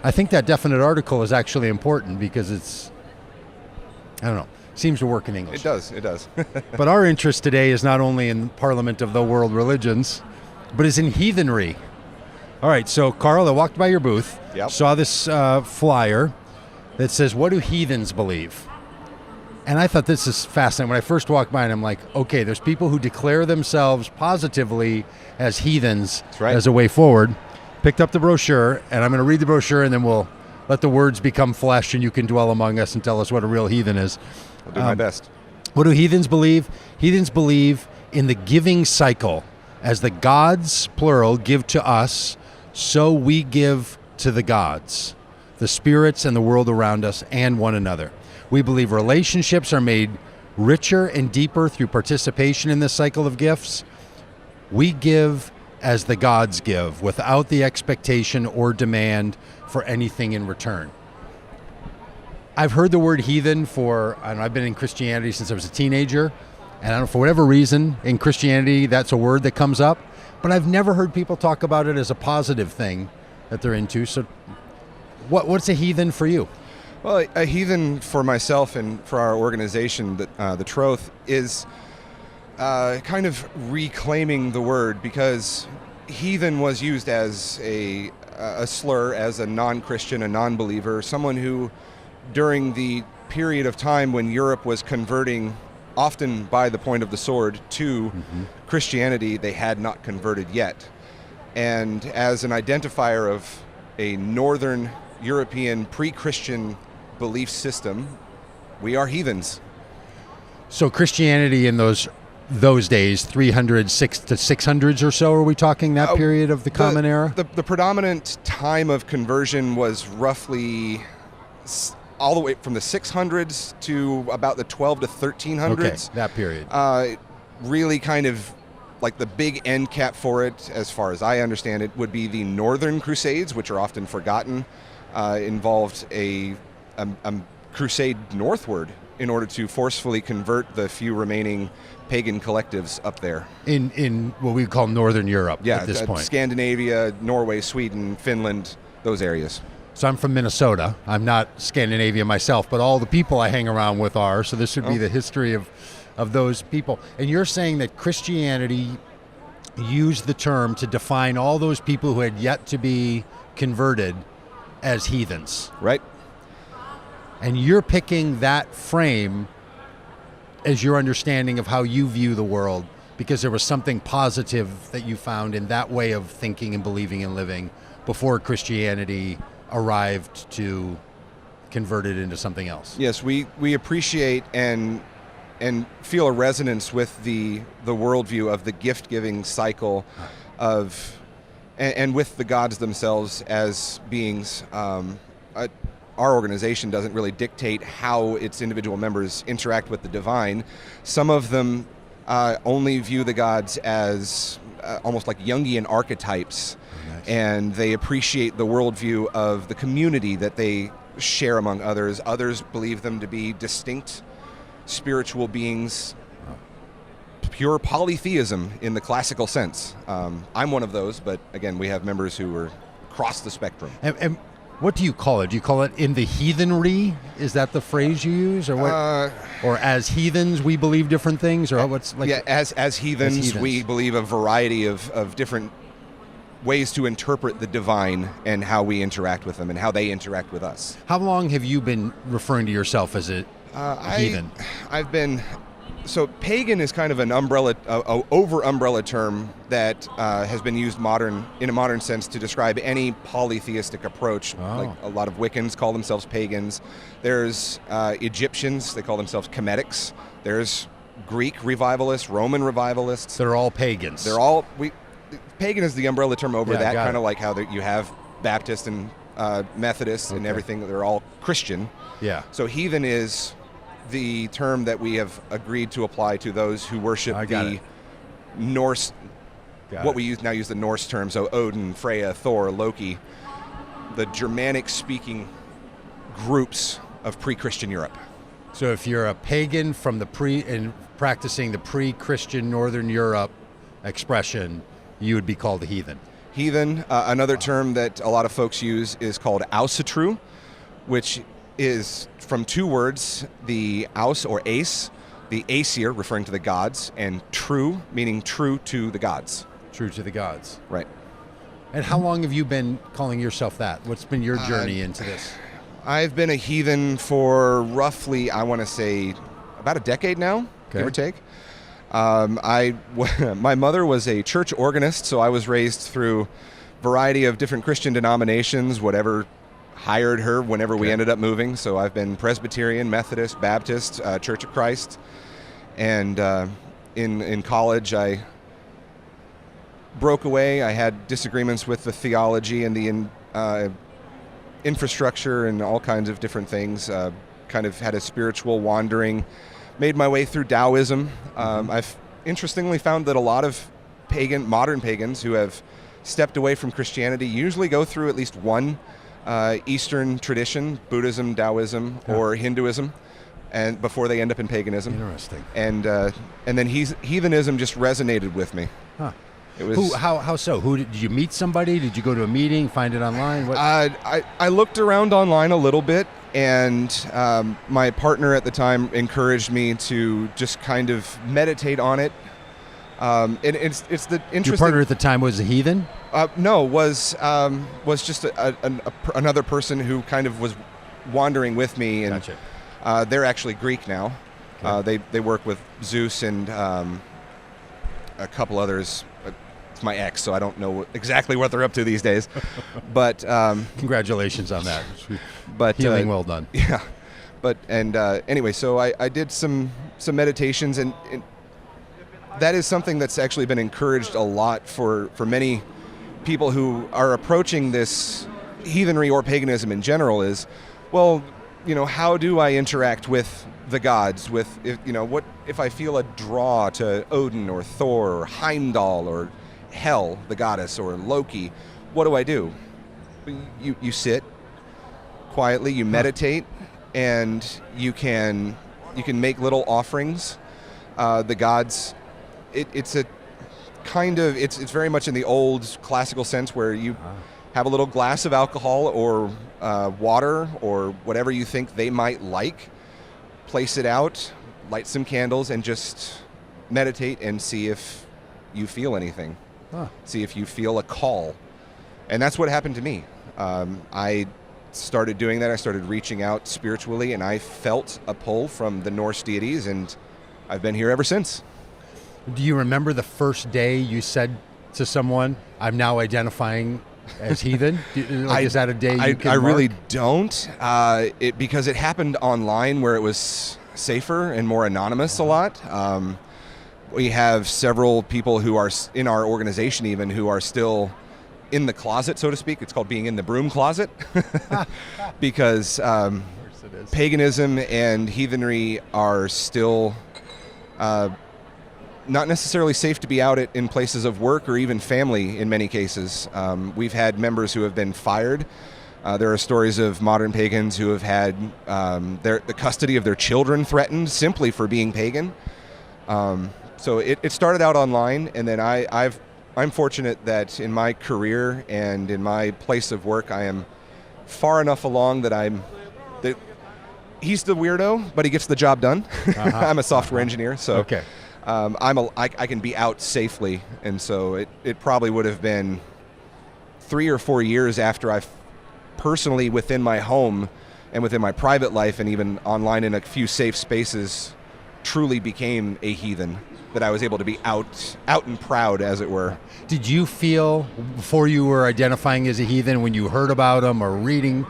I think that definite article is actually important because it's, I don't know, seems to work in English.
It does.
But our interest today is not only in Parliament of the World Religions, but is in heathenry. All right, so Carl, I walked by your booth, saw this flyer that says, what do heathens believe? And I thought this is fascinating. When I first walked by, and I'm like, okay, there's people who declare themselves positively as heathens as a way forward. Picked up the brochure, and I'm going to read the brochure, and then we'll let the words become flesh, and you can dwell among us and tell us what a real heathen is.
I'll do my best.
What do heathens believe? Heathens believe in the giving cycle. As the gods, plural, give to us, so we give to the gods, the spirits and the world around us and one another. We believe relationships are made richer and deeper through participation in this cycle of gifts. We give as the gods give, without the expectation or demand for anything in return. I've heard the word heathen I've been in Christianity since I was a teenager, and I don't know, for whatever reason, in Christianity, that's a word that comes up. But I've never heard people talk about it as a positive thing that they're into. So what's a heathen for you?
Well, a heathen for myself and for our organization, the Troth, is kind of reclaiming the word, because heathen was used as a slur, as a non-Christian, a non-believer, someone who, during the period of time when Europe was converting, often by the point of the sword, to Christianity, they had not converted yet. And as an identifier of a Northern European pre-Christian belief system, we are heathens.
So Christianity in those days, 306 to 600s or so, are we talking that period of the Common Era?
The predominant time of conversion was roughly all the way from the 600s to about the 12 to 1300s.
Okay, that period.
Really kind of like the big end cap for it, as far as I understand it, would be the Northern Crusades, which are often forgotten, involved a crusade northward in order to forcefully convert the few remaining pagan collectives up there.
In what we call Northern Europe at this point.
Scandinavia, Norway, Sweden, Finland, those areas.
So I'm from Minnesota. I'm not Scandinavian myself, but all the people I hang around with are. So this would be the history of those people. And you're saying that Christianity used the term to define all those people who had yet to be converted as heathens.
Right.
And you're picking that frame as your understanding of how you view the world, because there was something positive that you found in that way of thinking and believing and living before Christianity arrived to convert it into something else.
Yes, we appreciate and feel a resonance with the worldview of the gift-giving cycle of, and with the gods themselves as beings. Our organization doesn't really dictate how its individual members interact with the divine. Some of them only view the gods as almost like Jungian archetypes. Nice. And they appreciate the worldview of the community that they share among others. Others believe them to be distinct spiritual beings, pure polytheism in the classical sense. I'm one of those, but again, we have members who are across the spectrum.
And what do you call it? Do you call it in the heathenry? Is that the phrase you use, or what? Or as heathens, we believe different things, or what's like?
Yeah, as heathens, we believe a variety of different ways to interpret the divine and how we interact with them and how they interact with us.
How long have you been referring to yourself as a heathen?
I've been So pagan is kind of an umbrella, over umbrella term that has been used in a modern sense to describe any polytheistic approach.
Oh.
Like a lot of Wiccans call themselves pagans. There's Egyptians, they call themselves Chemetics. There's Greek revivalists, Roman revivalists.
They're all pagans.
They're all pagan is the umbrella term over
Yeah,
that,
got
kind of
it.
like how you have Baptist and Methodists and
Okay.
everything. They're all Christian.
Yeah.
So heathen is the term that we have agreed to apply to those who worship
I got
the
it.
Norse,
Got
what
it.
we use the Norse terms, so Odin, Freya, Thor, Loki, the Germanic-speaking groups of pre-Christian Europe.
So if you're a pagan from and practicing the pre-Christian Northern Europe expression, you would be called a heathen.
Heathen, another term that a lot of folks use is called ausatru, which is from two words, the aus or ace, the aesir referring to the gods, and true meaning true to the gods.
True to the gods.
Right.
And how long have you been calling yourself that? What's been your journey into this?
I've been a heathen for roughly, I want to say, about a decade now, give or take. My mother was a church organist, so I was raised through a variety of different Christian denominations, whatever hired her whenever we ended up moving. So I've been Presbyterian, Methodist, Baptist, Church of Christ. And in college, I broke away. I had disagreements with the theology and the infrastructure and all kinds of different things. Kind of had a spiritual wandering, made my way through Taoism. I've interestingly found that a lot of modern pagans who have stepped away from Christianity usually go through at least one Eastern tradition, Buddhism, Taoism, or Hinduism, and before they end up in paganism.
Interesting.
And then heathenism just resonated with me.
Huh.
It was
How so? Did you meet somebody? Did you go to a meeting? Find it online? What?
I looked around online a little bit, and my partner at the time encouraged me to just kind of meditate on it. And it's the interesting.
Your partner at the time was a heathen?
No, was just another person who kind of was wandering with me, and
Gotcha.
they're actually Greek now.
Okay.
They work with Zeus and a couple others. It's my ex, so I don't know exactly what they're up to these days. But
Congratulations on that.
but
Healing well done.
Yeah, but anyway, so I did some meditations, and that is something that's actually been encouraged a lot for many people who are approaching this heathenry or paganism in general. Is, well, how do I interact with the gods? What if I feel a draw to Odin or Thor or Heimdall or Hel, the goddess, or Loki? What do I do? You sit quietly, you meditate, and you can make little offerings. The gods, it's very much in the old classical sense where you have a little glass of alcohol or water or whatever you think they might like, place it out, light some candles, and just meditate and see if you feel anything. See if you feel a call. And that's what happened to me. I started doing that. I started reaching out spiritually, and I felt a pull from the Norse deities, and I've been here ever since.
Do you remember the first day you said to someone, "I'm now identifying as heathen"? Is that a day you can
I really
mark?
don't, because it happened online where it was safer and more anonymous a lot. We have several people who are in our organization even who are still in the closet, so to speak. It's called being in the broom closet because paganism and heathenry are still not necessarily safe to be out in places of work or even family in many cases. We've had members who have been fired. There are stories of modern pagans who have had the custody of their children threatened simply for being pagan. So it started out online, and then I'm fortunate that in my career and in my place of work, I am far enough along that he's the weirdo, but he gets the job done. I'm a software engineer, so
Okay.
I can be out safely, and so it probably would have been 3 or 4 years after I've personally within my home and within my private life and even online in a few safe spaces truly became a heathen, that I was able to be out and proud, as it were.
Did you feel, before you were identifying as a heathen, when you heard about them or reading,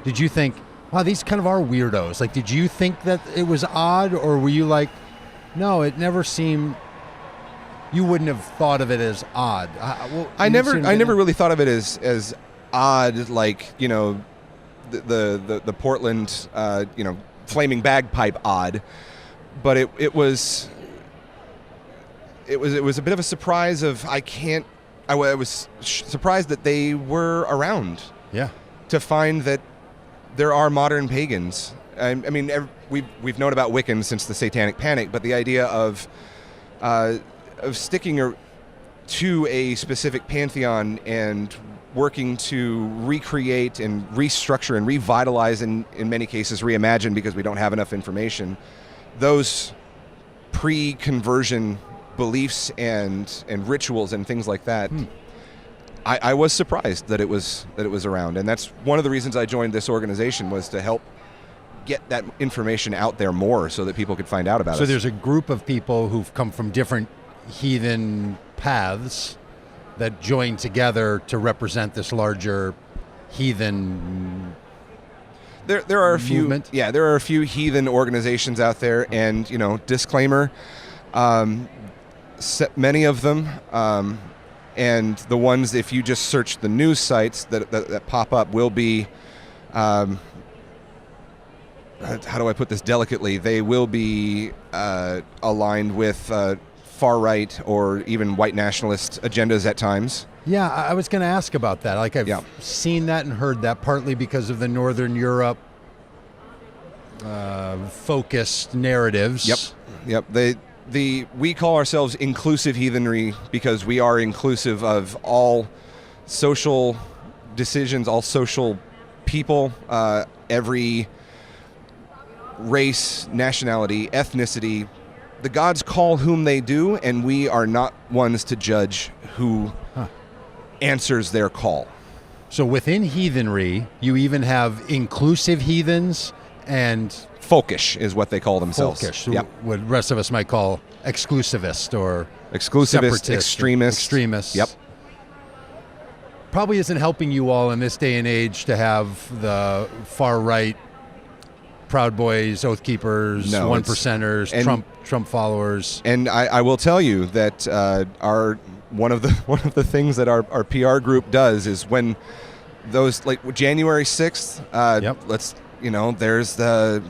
did you think, wow, these kind of are weirdos? Like, did you think that it was odd, or were you like, no, it never seemed, you wouldn't have thought of it as odd?
I never really thought of it as odd, like, you know, the Portland, you know, flaming bagpipe odd, but it was a bit of a surprise of I was surprised that they were around.
Yeah.
To find that there are modern pagans. I mean, we've known about Wiccans since the Satanic Panic, but the idea of sticking to a specific pantheon and working to recreate and restructure and revitalize, and in many cases reimagine, because we don't have enough information, those pre-conversion beliefs and rituals and things like that. I was surprised that it was around, and that's one of the reasons I joined this organization, was to help get that information out there more, so that people could find out about it.
So there's a group of people who've come from different heathen paths that join together to represent this larger heathen.
There are a few
movement?
Yeah, there are a few heathen organizations out there, and, you know, disclaimer, many of them, and the ones, if you just search the news sites that pop up, will be, how do I put this delicately? They will be aligned with far-right or even white nationalist agendas at times.
Yeah, I was going to ask about that. Like, I've seen that and heard that, partly because of the Northern Europe focused narratives.
Yep. We call ourselves inclusive heathenry because we are inclusive of all social decisions, all social people, every race, nationality, ethnicity. The gods call whom they do, and we are not ones to judge who answers their call.
So within heathenry, you even have inclusive heathens and
folkish is what they call themselves.
Folkish, what the rest of us might call exclusivist or
exclusivist, extremists. Yep.
Probably isn't helping you all in this day and age to have the far right Proud Boys, Oath Keepers, One Percenters, Trump followers.
And I will tell you that one of the things that our PR group does is, when those, like January 6th, let's, you know, there's the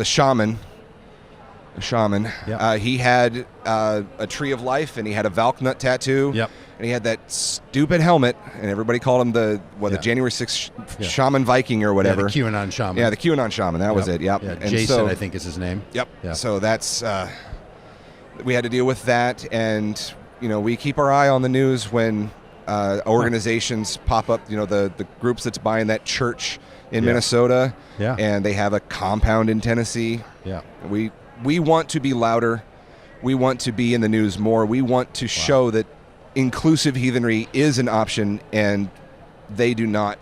shaman. He had a tree of life, and he had a Valknut tattoo.
Yep.
And he had that stupid helmet, and everybody called him the January 6th Shaman Viking or whatever.
Yeah, the QAnon Shaman.
Yeah, the QAnon Shaman. That was it. Yep.
Yeah,
and
Jason, I think, is his name.
Yep.
Yeah.
So that's we had to deal with that, and, you know, we keep our eye on the news when organizations pop up. You know, the groups that's buying that church in Minnesota, and they have a compound in Tennessee.
Yeah.
We want to be louder. We want to be in the news more. We want to show that inclusive heathenry is an option, and they do not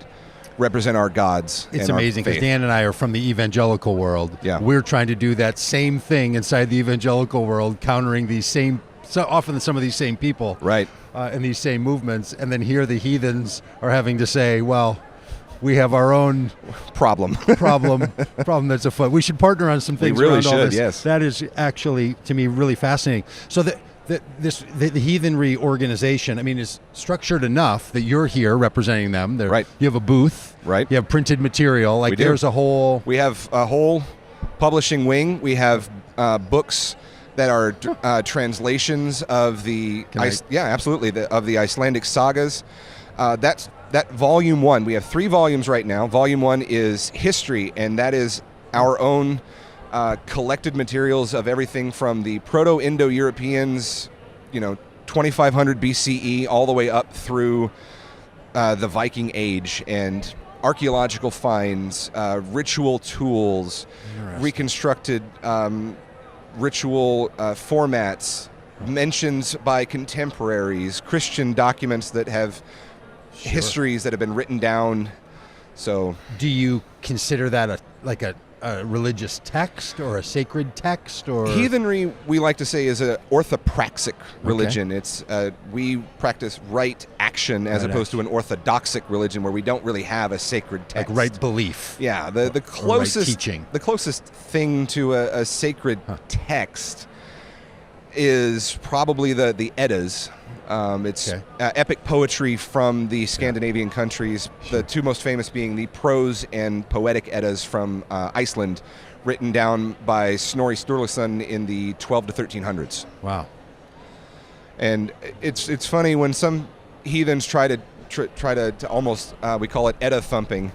represent our gods.
It's amazing because Dan and I are from the evangelical world.
Yeah.
We're trying to do that same thing inside the evangelical world, countering these same, so often some of these same people,
right,
in these same movements, and then here the heathens are having to say, well, we have our own problem that's afoot. We should partner on some things.
We really
around
should.
all this.
Yes,
that is actually, to me, really fascinating. So the Heathenry organization, I mean, is structured enough that you're here representing them.
Right.
You have a booth.
Right.
You have printed material. Like, there's a whole.
We have a whole publishing wing. We have books that are translations of the of the Icelandic sagas. That volume 1. We have 3 volumes right now. Volume 1 is history, and that is our own collected materials of everything from the Proto-Indo-Europeans, 2500 BCE, all the way up through the Viking Age, and archaeological finds, ritual tools, reconstructed ritual formats, mentions by contemporaries, Christian documents that have histories that have been written down. So,
do you consider that a religious text or a sacred text? Or
Heathenry, we like to say, is an orthopraxic religion. It's we practice right action as opposed to an orthodoxic religion where we don't really have a sacred text.
like right belief.
Yeah, the closest
teaching.
The closest thing to a sacred text is probably the Eddas. It's epic poetry from the Scandinavian countries, the two most famous being the prose and poetic Eddas from Iceland, written down by Snorri Sturluson in the 12 to 1300s.
Wow.
And it's funny when some heathens try to almost we call it Edda thumping,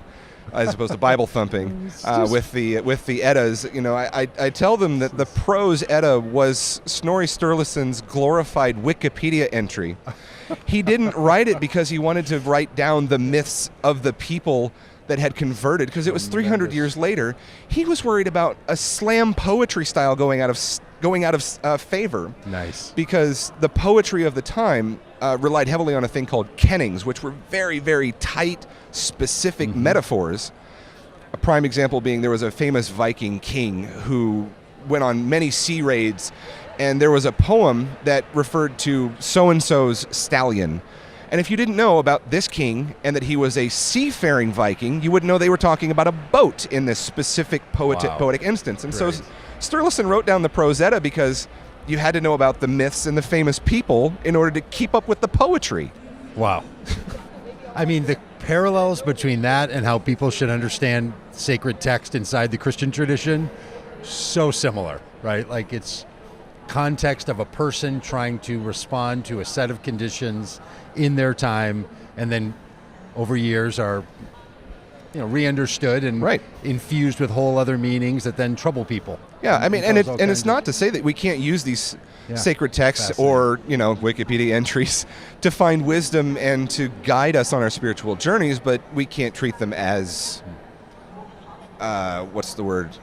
as opposed to Bible thumping, with the Eddas. You know, I tell them that the prose Edda was Snorri Sturluson's glorified Wikipedia entry. He didn't write it because he wanted to write down the myths of the people that had converted, because it was 300 years later. He was worried about a slam poetry style going out of favor.
Nice.
Because the poetry of the time relied heavily on a thing called kennings, which were very, very tight, specific metaphors. A prime example being there was a famous Viking king who went on many sea raids, and there was a poem that referred to so-and-so's stallion. And if you didn't know about this king and that he was a seafaring Viking, you wouldn't know they were talking about a boat in this specific poetic instance. And so Sturluson wrote down the prose Edda because you had to know about the myths and the famous people in order to keep up with the poetry.
Wow. I mean, the parallels between that and how people should understand sacred text inside the Christian tradition, so similar, right? Like, it's context of a person trying to respond to a set of conditions in their time, and then over years are re-understood and infused with whole other meanings that then trouble people.
Yeah, I mean, and it's not to say that we can't use these sacred texts or Wikipedia entries to find wisdom and to guide us on our spiritual journeys, but we can't treat them as what's the word?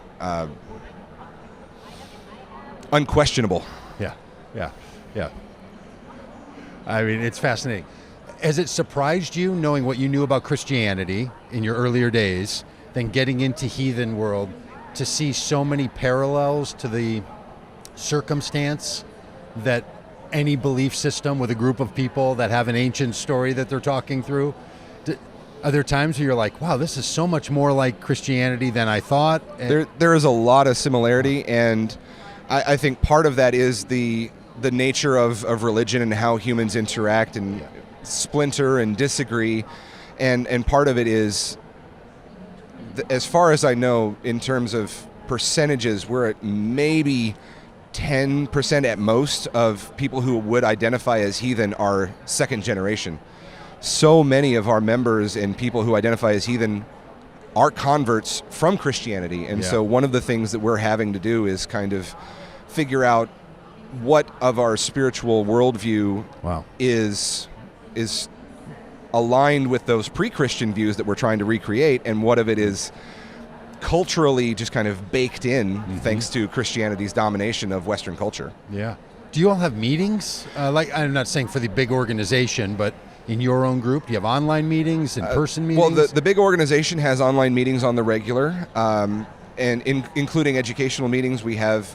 Unquestionable.
Yeah. I mean, it's fascinating. Has it surprised you, knowing what you knew about Christianity in your earlier days, then getting into heathen world, to see so many parallels to the circumstance that any belief system with a group of people that have an ancient story that they're talking through? Are there times where you're like, wow, this is so much more like Christianity than I thought?
There is a lot of similarity, and I think part of that is the nature of religion and how humans interact and splinter and disagree, and part of it is, as far as I know, in terms of percentages, we're at maybe 10% at most of people who would identify as heathen are second generation. So many of our members and people who identify as heathen are converts from Christianity, and so one of the things that we're having to do is kind of figure out what of our spiritual worldview is aligned with those pre-Christian views that we're trying to recreate, and what of it is culturally just kind of baked in thanks to Christianity's domination of Western culture.
Yeah. Do you all have meetings? Like, I'm not saying for the big organization, but in your own group, do you have online meetings, in-person meetings?
Well, the big organization has online meetings on the regular, and including educational meetings. We have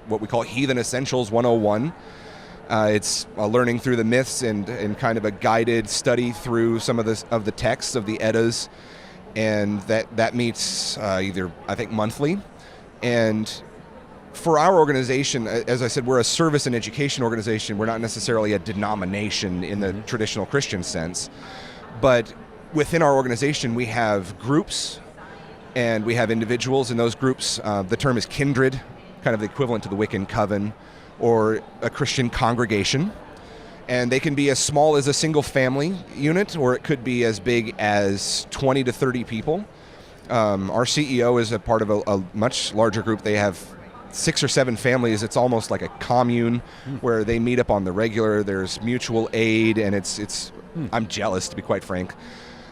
what we call Heathen Essentials 101. It's learning through the myths and kind of a guided study through some of the texts of the Eddas, and that meets either, I think, monthly. And for our organization, as I said, we're a service and education organization. We're not necessarily a denomination in the traditional Christian sense, but within our organization we have groups and we have individuals in those groups. The term is kindred, kind of the equivalent to the Wiccan coven or a Christian congregation. And they can be as small as a single family unit, or it could be as big as 20 to 30 people. Our CEO is a part of a much larger group. They have 6 or 7 families. It's almost like a commune where they meet up on the regular. There's mutual aid, and it's I'm jealous, to be quite frank.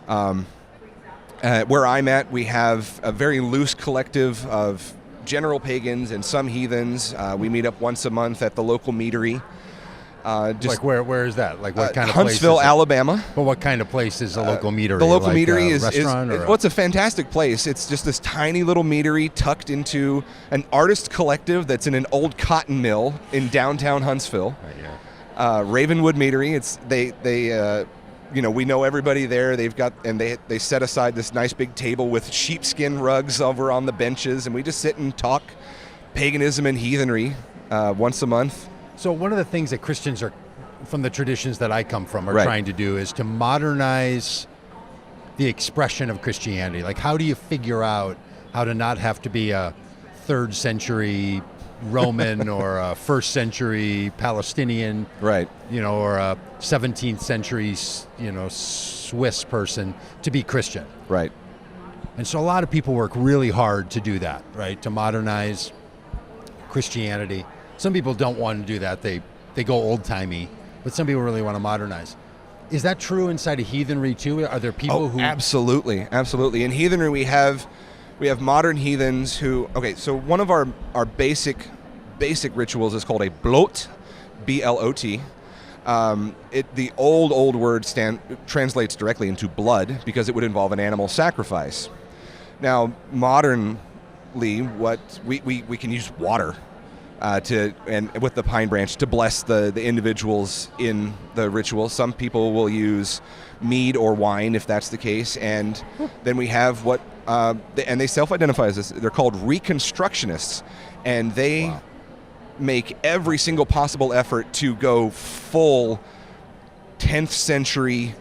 Where I'm at, we have a very loose collective of general pagans and some heathens. We meet up once a month at the local meadery. Just
Like where is that? Like what kind of
Huntsville,
place is it?
Alabama.
But what kind of place is a local meadery?
The local
like
meadery
a
is
restaurant or
what's a fantastic place. It's just this tiny little meadery tucked into an artist collective that's in an old cotton mill in downtown Huntsville. Ravenwood Meadery. We know everybody there. They've got, and they set aside this nice big table with sheepskin rugs over on the benches, and we just sit and talk paganism and heathenry once a month.
So one of the things that Christians are, from the traditions that I come from, are
Right.
trying to do is to modernize the expression of Christianity. Like, how do you figure out how to not have to be a 3rd century Roman or a 1st century Palestinian,
Right.
or a 17th century, Swiss person to be Christian?
Right.
And so a lot of people work really hard to do that, right? To modernize Christianity. Some people don't want to do that. They go old-timey, but some people really want to modernize. Is that true inside of heathenry too? Are there people who...
Absolutely. In heathenry, we have modern heathens who... Okay, so one of our basic rituals is called a blot, B-L-O-T. The old word translates directly into blood because it would involve an animal sacrifice. Now, modernly, what we can use water and with the pine branch to bless the individuals in the ritual. Some people will use mead or wine if that's the case, and then we have and they self-identify as this. They're called Reconstructionists, and they make every single possible effort to go full 10th century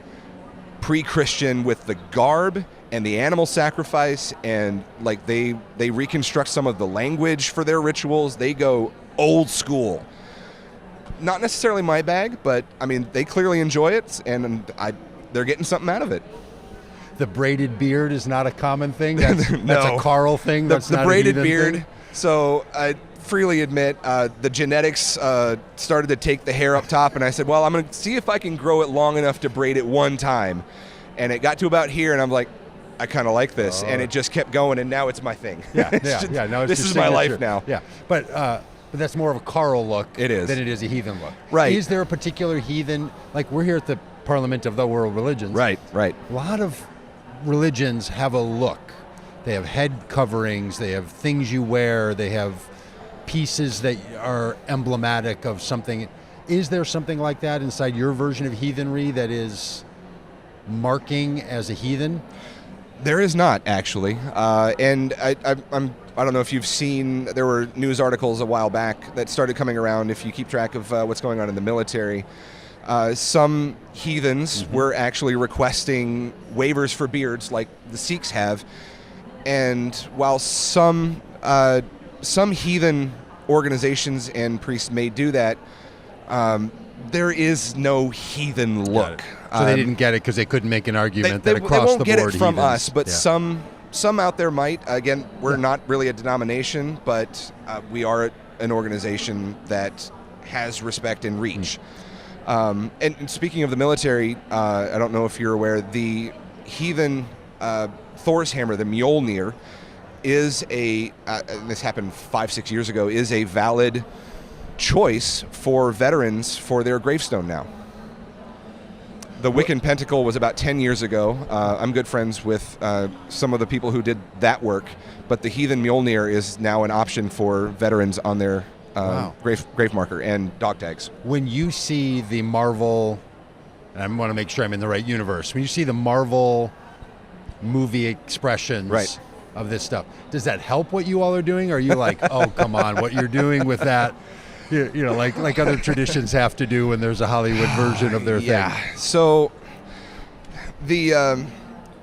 pre-Christian with the garb and the animal sacrifice, and like they reconstruct some of the language for their rituals. They go old school. Not necessarily my bag, but I mean they clearly enjoy it, and they're getting something out of it.
The braided beard is not a common thing. That's a Carl thing. That's
the
not
braided
a
beard.
thing?
So I freely admit the genetics started to take the hair up top, and I said, well, I'm going to see if I can grow it long enough to braid it one time. And it got to about here, and I'm like, I kind of like this, and it just kept going, and now it's my thing.
Yeah. Now it's
this
your
is my life
signature.
now.
Yeah, but that's more of a Carl look.
It is.
Than it is a heathen look.
Right.
Is there a particular heathen? Like we're here at the Parliament of the World Religions.
Right.
A lot of religions have a look. They have head coverings. They have things you wear. They have pieces that are emblematic of something. Is there something like that inside your version of heathenry that is marking as a heathen?
There is not, actually. And I don't know if you've seen, there were news articles a while back that started coming around, if you keep track of what's going on in the military. Some heathens were actually requesting waivers for beards like the Sikhs have. And while some heathen organizations and priests may do that, there is no heathen look.
So they didn't get it because they couldn't make an argument
they
that across
won't
the
get
board
it from
heathens-
us, but
yeah.
some out there might. Again, we're not really a denomination, but we are an organization that has respect and reach. And speaking of the military, I don't know if you're aware, the heathen Thor's hammer, the Mjolnir, is and this happened 5-6 years ago, is a valid choice for veterans for their gravestone now. The Wiccan Pentacle was about 10 years ago. I'm good friends with some of the people who did that work, but the heathen Mjolnir is now an option for veterans on their grave marker and dog tags.
When you see the Marvel, and I want to make sure I'm in the right universe, when you see the Marvel movie expressions of this stuff, does that help what you all are doing? Or are you like, oh, come on, what you're doing with that, like other traditions have to do when there's a Hollywood version of their thing?
Yeah. So the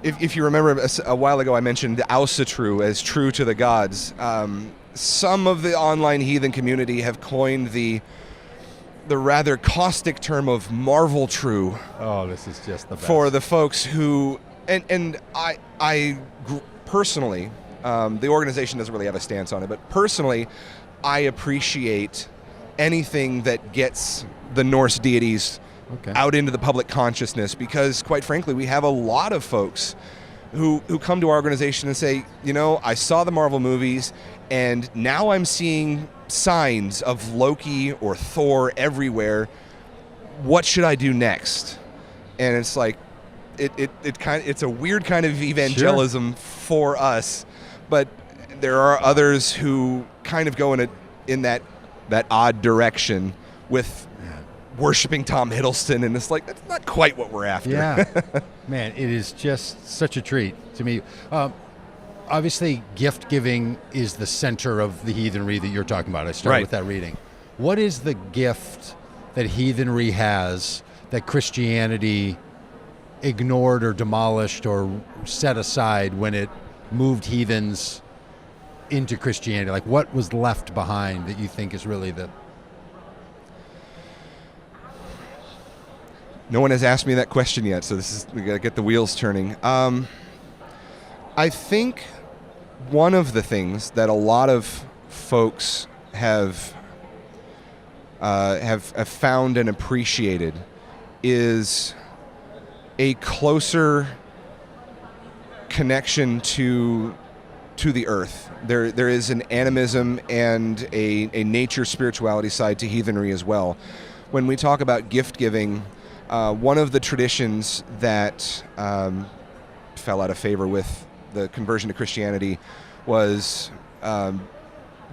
if you remember a while ago, I mentioned the Ausatru as true to the gods. Some of the online heathen community have coined the rather caustic term of Marvel true.
Oh, this is just the best.
For the folks who, and I personally, the organization doesn't really have a stance on it, but personally, I appreciate anything that gets the Norse deities out into the public consciousness, because quite frankly, we have a lot of folks who come to our organization and say, I saw the Marvel movies, and now I'm seeing signs of Loki or Thor everywhere. what should I do next? And it's like, it's a weird kind of evangelism for us, but there are others who kind of go in that odd direction with worshiping Tom Hiddleston, and it's like, that's not quite what we're after.
Yeah. Man, it is just such a treat to me. Obviously, gift giving is the center of the heathenry that you're talking about. I started with that reading. What is the gift that heathenry has that Christianity ignored or demolished or set aside when it moved heathens into Christianity? Like, what was left behind that you think is really the...
No one has asked me that question yet, so we got to get the wheels turning. I think one of the things that a lot of folks have found and appreciated is a closer connection to the earth. There is an animism and a nature spirituality side to heathenry as well. When we talk about gift giving, one of the traditions that fell out of favor with the conversion to Christianity was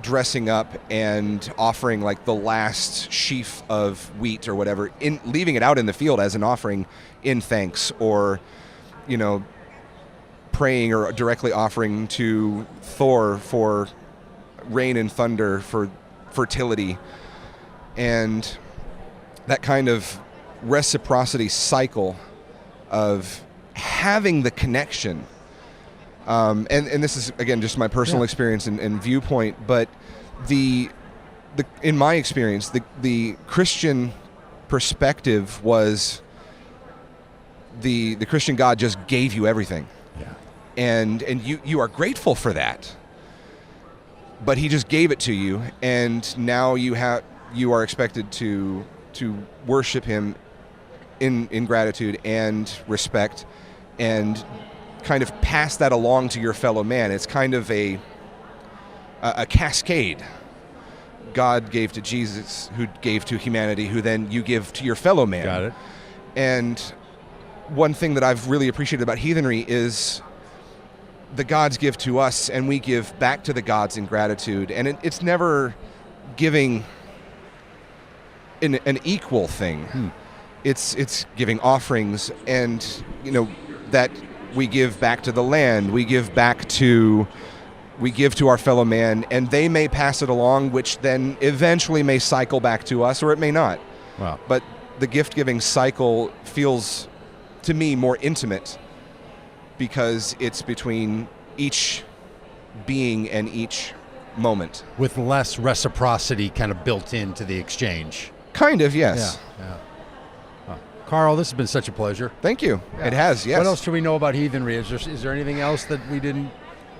dressing up and offering like the last sheaf of wheat or whatever, leaving it out in the field as an offering in thanks, or praying or directly offering to Thor for rain and thunder, for fertility, and that kind of reciprocity cycle of having the connection. And this is, again, just my personal experience and viewpoint, but in my experience, the Christian perspective was the Christian God just gave you everything.
Yeah.
And you are grateful for that. But he just gave it to you, and now you are expected to worship him in gratitude and respect, and kind of pass that along to your fellow man. It's kind of a cascade. God gave to Jesus, who gave to humanity, who then you give to your fellow man.
Got it.
And one thing that I've really appreciated about heathenry is the gods give to us, and we give back to the gods in gratitude. And it's never giving an equal thing. It's giving offerings, and that we give back to the land, we give to our fellow man, and they may pass it along, which then eventually may cycle back to us, or it may not.
Wow.
But the gift-giving cycle feels, to me, more intimate, because it's between each being and each moment.
With less reciprocity kind of built into the exchange.
Kind of, yes.
Yeah. Carl, this has been such a pleasure.
Thank you. Yeah. It has, yes.
What else should we know about heathenry? Is there anything else that we didn't?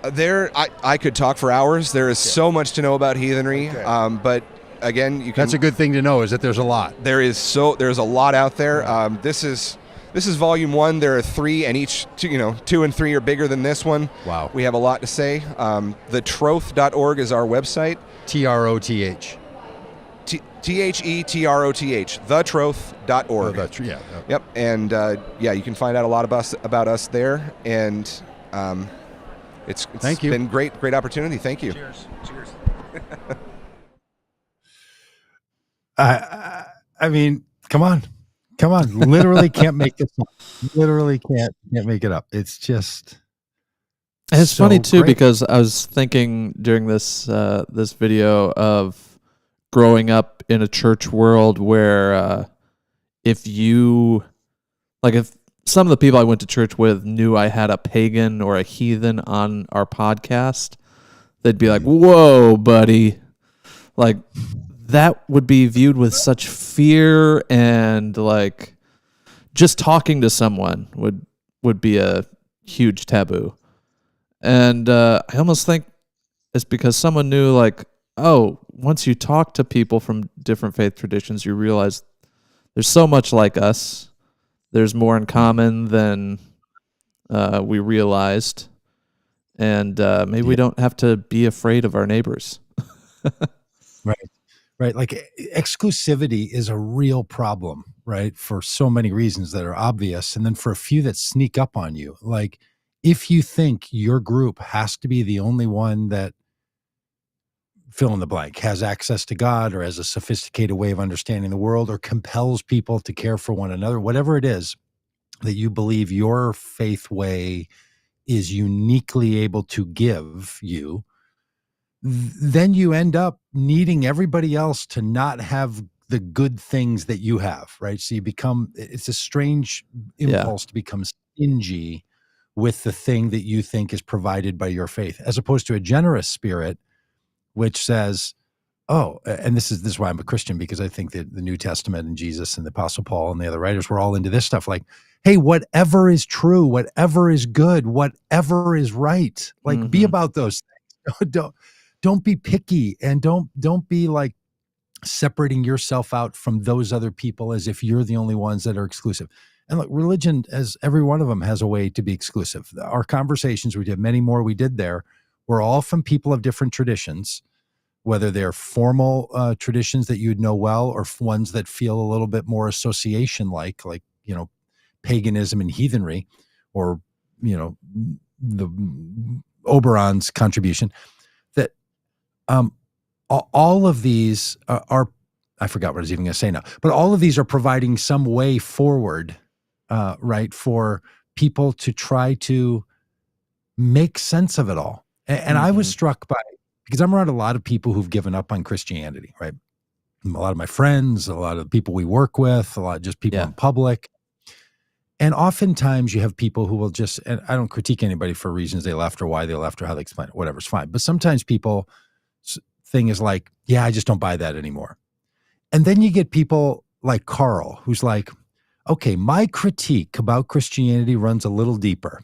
I could talk for hours. There is so much to know about heathenry. Okay. But again,
that's a good thing to know, is that there's a lot.
There's a lot out there. This is volume 1. There are 3, and each 2 and 3 are bigger than this one.
Wow.
We have a lot to say. The Troth.org is our website.
TROTH.
THETROTH, thetroth.org.
Oh,
Yep. And you can find out a lot about us there, and it's been great opportunity. Thank you.
Cheers.
I mean, come on. Literally can't make this up. Literally can't make it up. It's just.
It's
so
funny too,
great.
because I was thinking during this video of growing up in a church world where if some of the people I went to church with knew I had a pagan or a heathen on our podcast, they'd be like, "Whoa, buddy." Like, that would be viewed with such fear, and like just talking to someone would be a huge taboo. And I almost think it's because someone knew, like, oh, once you talk to people from different faith traditions, you realize there's so much like us. There's more in common than we realized. And maybe we don't have to be afraid of our neighbors.
Right. right? Like exclusivity is a real problem, right? For so many reasons that are obvious. And then for a few that sneak up on you, like if you think your group has to be the only one that fill in the blank has access to God or has a sophisticated way of understanding the world or compels people to care for one another, whatever it is that you believe your faith way is uniquely able to give you, then you end up needing everybody else to not have the good things that you have, right? So you become, it's a strange impulse to become stingy with the thing that you think is provided by your faith, as opposed to a generous spirit, which says, oh, and this is why I'm a Christian, because I think that the New Testament and Jesus and the Apostle Paul and the other writers were all into this stuff. Like, hey, whatever is true, whatever is good, whatever is right, like be about those things. Don't be picky, and don't be like separating yourself out from those other people as if you're the only ones that are exclusive. And look, religion, as every one of them, has a way to be exclusive. Our conversations, we did many more we did there, were all from people of different traditions, whether they're formal traditions that you'd know well, or ones that feel a little bit more association-like, paganism and heathenry, or, the Oberon's contribution. That all of these are, I forgot what I was even going to say now, but all of these are providing some way forward, right, for people to try to make sense of it all. And I was struck by, because I'm around a lot of people who've given up on Christianity, right? A lot of my friends, a lot of the people we work with, a lot of just people in public. And oftentimes you have people who will just, and I don't critique anybody for reasons they left or why they left or how they explain it, whatever's fine. But sometimes people thing is like, yeah, I just don't buy that anymore. And then you get people like Carl, who's like, okay, my critique about Christianity runs a little deeper.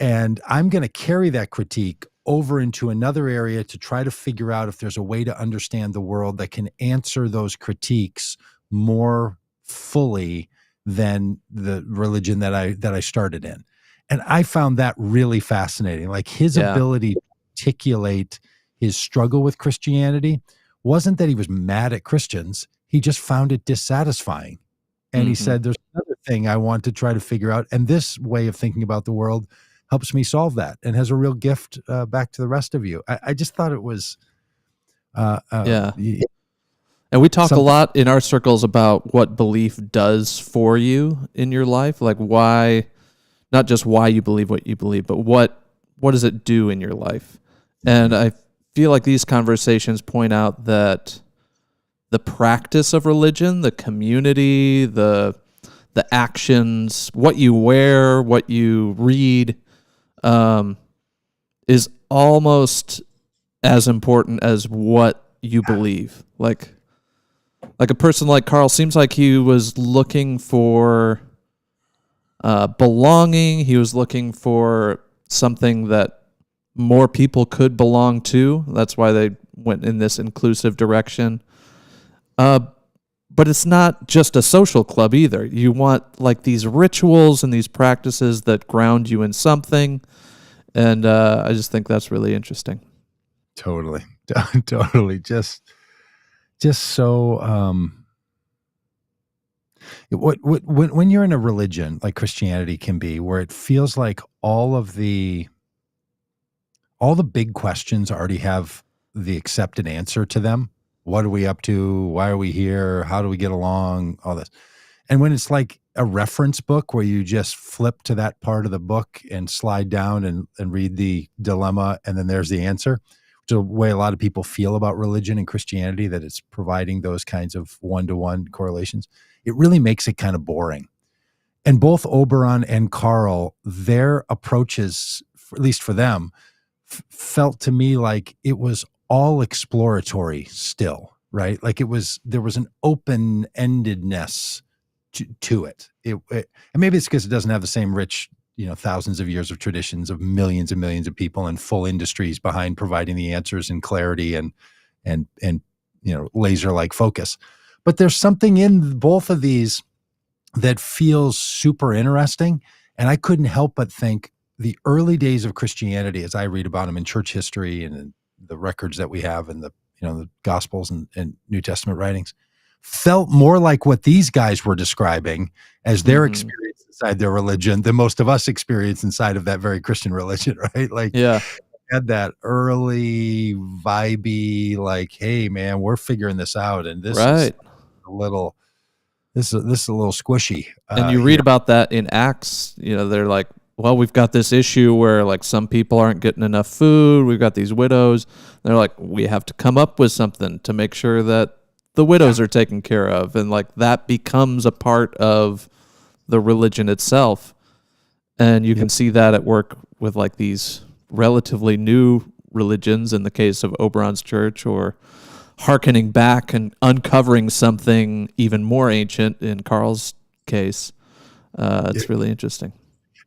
And I'm going to carry that critique over into another area to try to figure out if there's a way to understand the world that can answer those critiques more fully than the religion that I started in. And I found that really fascinating. Like his ability to articulate his struggle with Christianity wasn't that he was mad at Christians. He just found it dissatisfying. And he said, there's another thing I want to try to figure out. And this way of thinking about the world helps me solve that, and has a real gift back to the rest of you. I just thought it was,
and we talk a lot in our circles about what belief does for you in your life, like why, not just why you believe what you believe, but what does it do in your life? And I feel like these conversations point out that the practice of religion, the community, the actions, what you wear, what you read, is almost as important as what you believe. Like a person like Carl seems like he was looking for belonging. He was looking for something that more people could belong to. That's why they went in this inclusive direction. But it's not just a social club either. You want like these rituals and these practices that ground you in something. And I just think that's really interesting.
Totally. Totally. Just so, when you're in a religion like Christianity can be, where it feels like all the big questions already have the accepted answer to them. What are we up to? Why are we here? How do we get along? All this. And when it's like a reference book where you just flip to that part of the book and slide down and read the dilemma, and then there's the answer, which is the way a lot of people feel about religion and Christianity, that it's providing those kinds of one-to-one correlations. It really makes it kind of boring. And both Oberon and Carl, their approaches, at least for them, felt to me like it was all exploratory still, right? Like there was an open-endedness to it. And maybe it's because it doesn't have the same rich, thousands of years of traditions of millions and millions of people and full industries behind providing the answers and clarity and laser-like focus. But there's something in both of these that feels super interesting. And I couldn't help but think the early days of Christianity, as I read about them in church history and in the records that we have and the the Gospels and New Testament writings, felt more like what these guys were describing as their experience inside their religion than most of us experience inside of that very Christian religion, right? Like,
Yeah.
had that early vibey, like, hey man, we're figuring this out, and this is a little squishy.
And you read about that in Acts. They're like, well, we've got this issue where like some people aren't getting enough food. We've got these widows. They're like, we have to come up with something to make sure that the widows are taken care of, and like that becomes a part of the religion itself. And you can see that at work with like these relatively new religions in the case of Oberon's church, or hearkening back and uncovering something even more ancient in Carl's case. It's really interesting.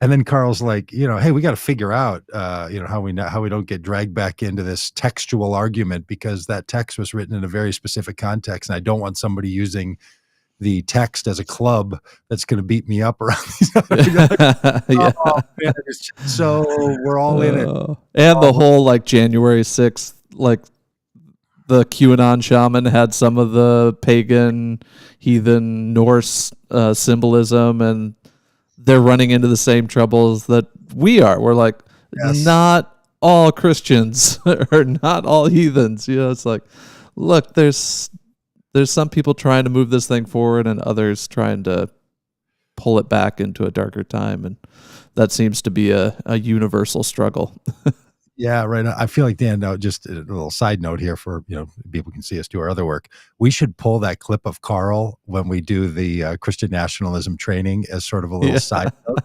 And then Carl's like, hey, we got to figure out, how we don't get dragged back into this textual argument, because that text was written in a very specific context, and I don't want somebody using the text as a club that's going to beat me up around these.
Yeah.
Oh, man, so we're all in it.
And the whole like January 6th, like the QAnon shaman had some of the pagan, heathen Norse symbolism, and they're running into the same troubles that we are. We're like, not all Christians or not all heathens. It's like, look, there's some people trying to move this thing forward and others trying to pull it back into a darker time. And that seems to be a universal struggle.
Yeah, right. I feel like, Dan, just a little side note here for, people can see us do our other work. We should pull that clip of Carl when we do the Christian nationalism training as sort of a little side note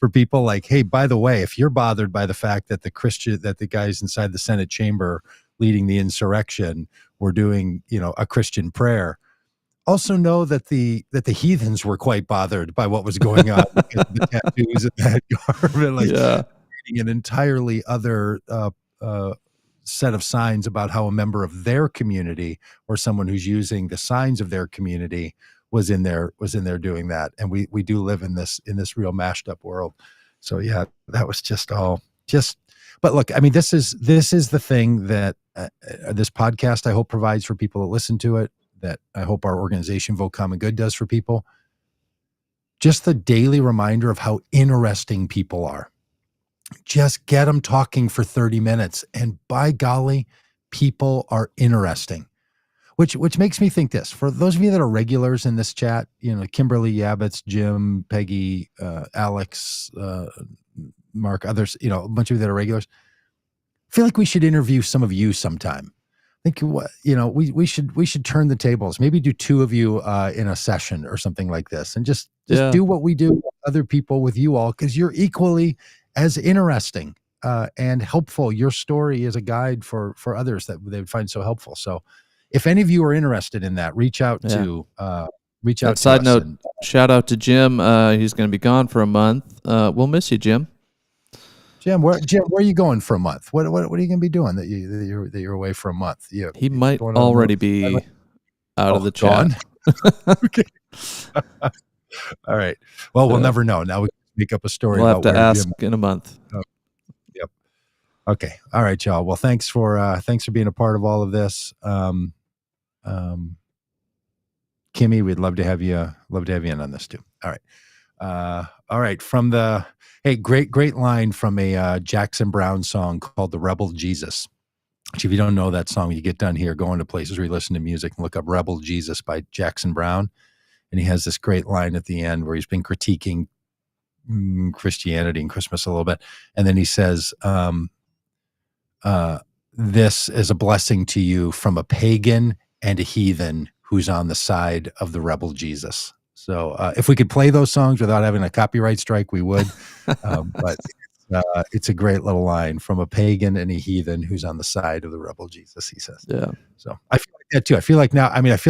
for people. Like, hey, by the way, if you're bothered by the fact that the guys inside the Senate chamber leading the insurrection were doing, a Christian prayer, also know that the heathens were quite bothered by what was going on because of the tattoos and that garb. An entirely other set of signs about how a member of their community or someone who's using the signs of their community was in there doing that. And we do live in this real mashed up world. So yeah, that was but look, I mean, this is the thing that this podcast, I hope, provides for people that listen to it, that I hope our organization Vote Common Good does for people. Just the daily reminder of how interesting people are. Just get them talking for 30 minutes, and by golly, people are interesting. Which makes me think this. For those of you that are regulars in this chat, Kimberly, Yabbits, Jim, Peggy, Alex, Mark, others, a bunch of you that are regulars, I feel like we should interview some of you sometime. I think we should turn the tables. Maybe do two of you in a session or something like this, and just do what we do with other people with you all, because you're equally as interesting and helpful. Your story is a guide for others that they would find so helpful. So if any of you are interested in that, reach out to us.
Side note, shout out to Jim. He's going to be gone for a month. We'll miss you, Jim.
Jim, where are you going for a month? What are you going to be doing that you're away for a month?
He might already be out of the chat.
Okay. All right. Well, we'll never know. Now we make up a story.
We'll have to ask in a month.
Yep. Okay. All right, y'all. Well, thanks for being a part of all of this. Kimmy, we'd love to have you in on this too. All right. All right. Great line from a Jackson Browne song called "The Rebel Jesus." Which, if you don't know that song, you get done here, go into places where you listen to music and look up "Rebel Jesus" by Jackson Browne. And he has this great line at the end where he's been critiquing Christianity and Christmas a little bit. And then he says, this is a blessing to you from a pagan and a heathen who's on the side of the rebel Jesus. So if we could play those songs without having a copyright strike, we would. But it's a great little line, from a pagan and a heathen who's on the side of the rebel Jesus, he says.
Yeah.
So I feel like that too. I feel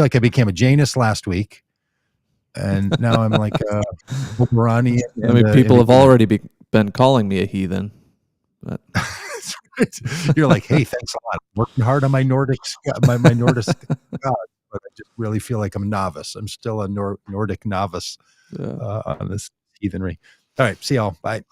like I became a Janus last week. And now I'm like Oberonian.
People have already been calling me a heathen. But.
You're like, hey, thanks a lot. I'm working hard on my Nordic god, but I just really feel like I'm a novice. I'm still a Nordic novice on this heathenry. All right, see y'all. Bye.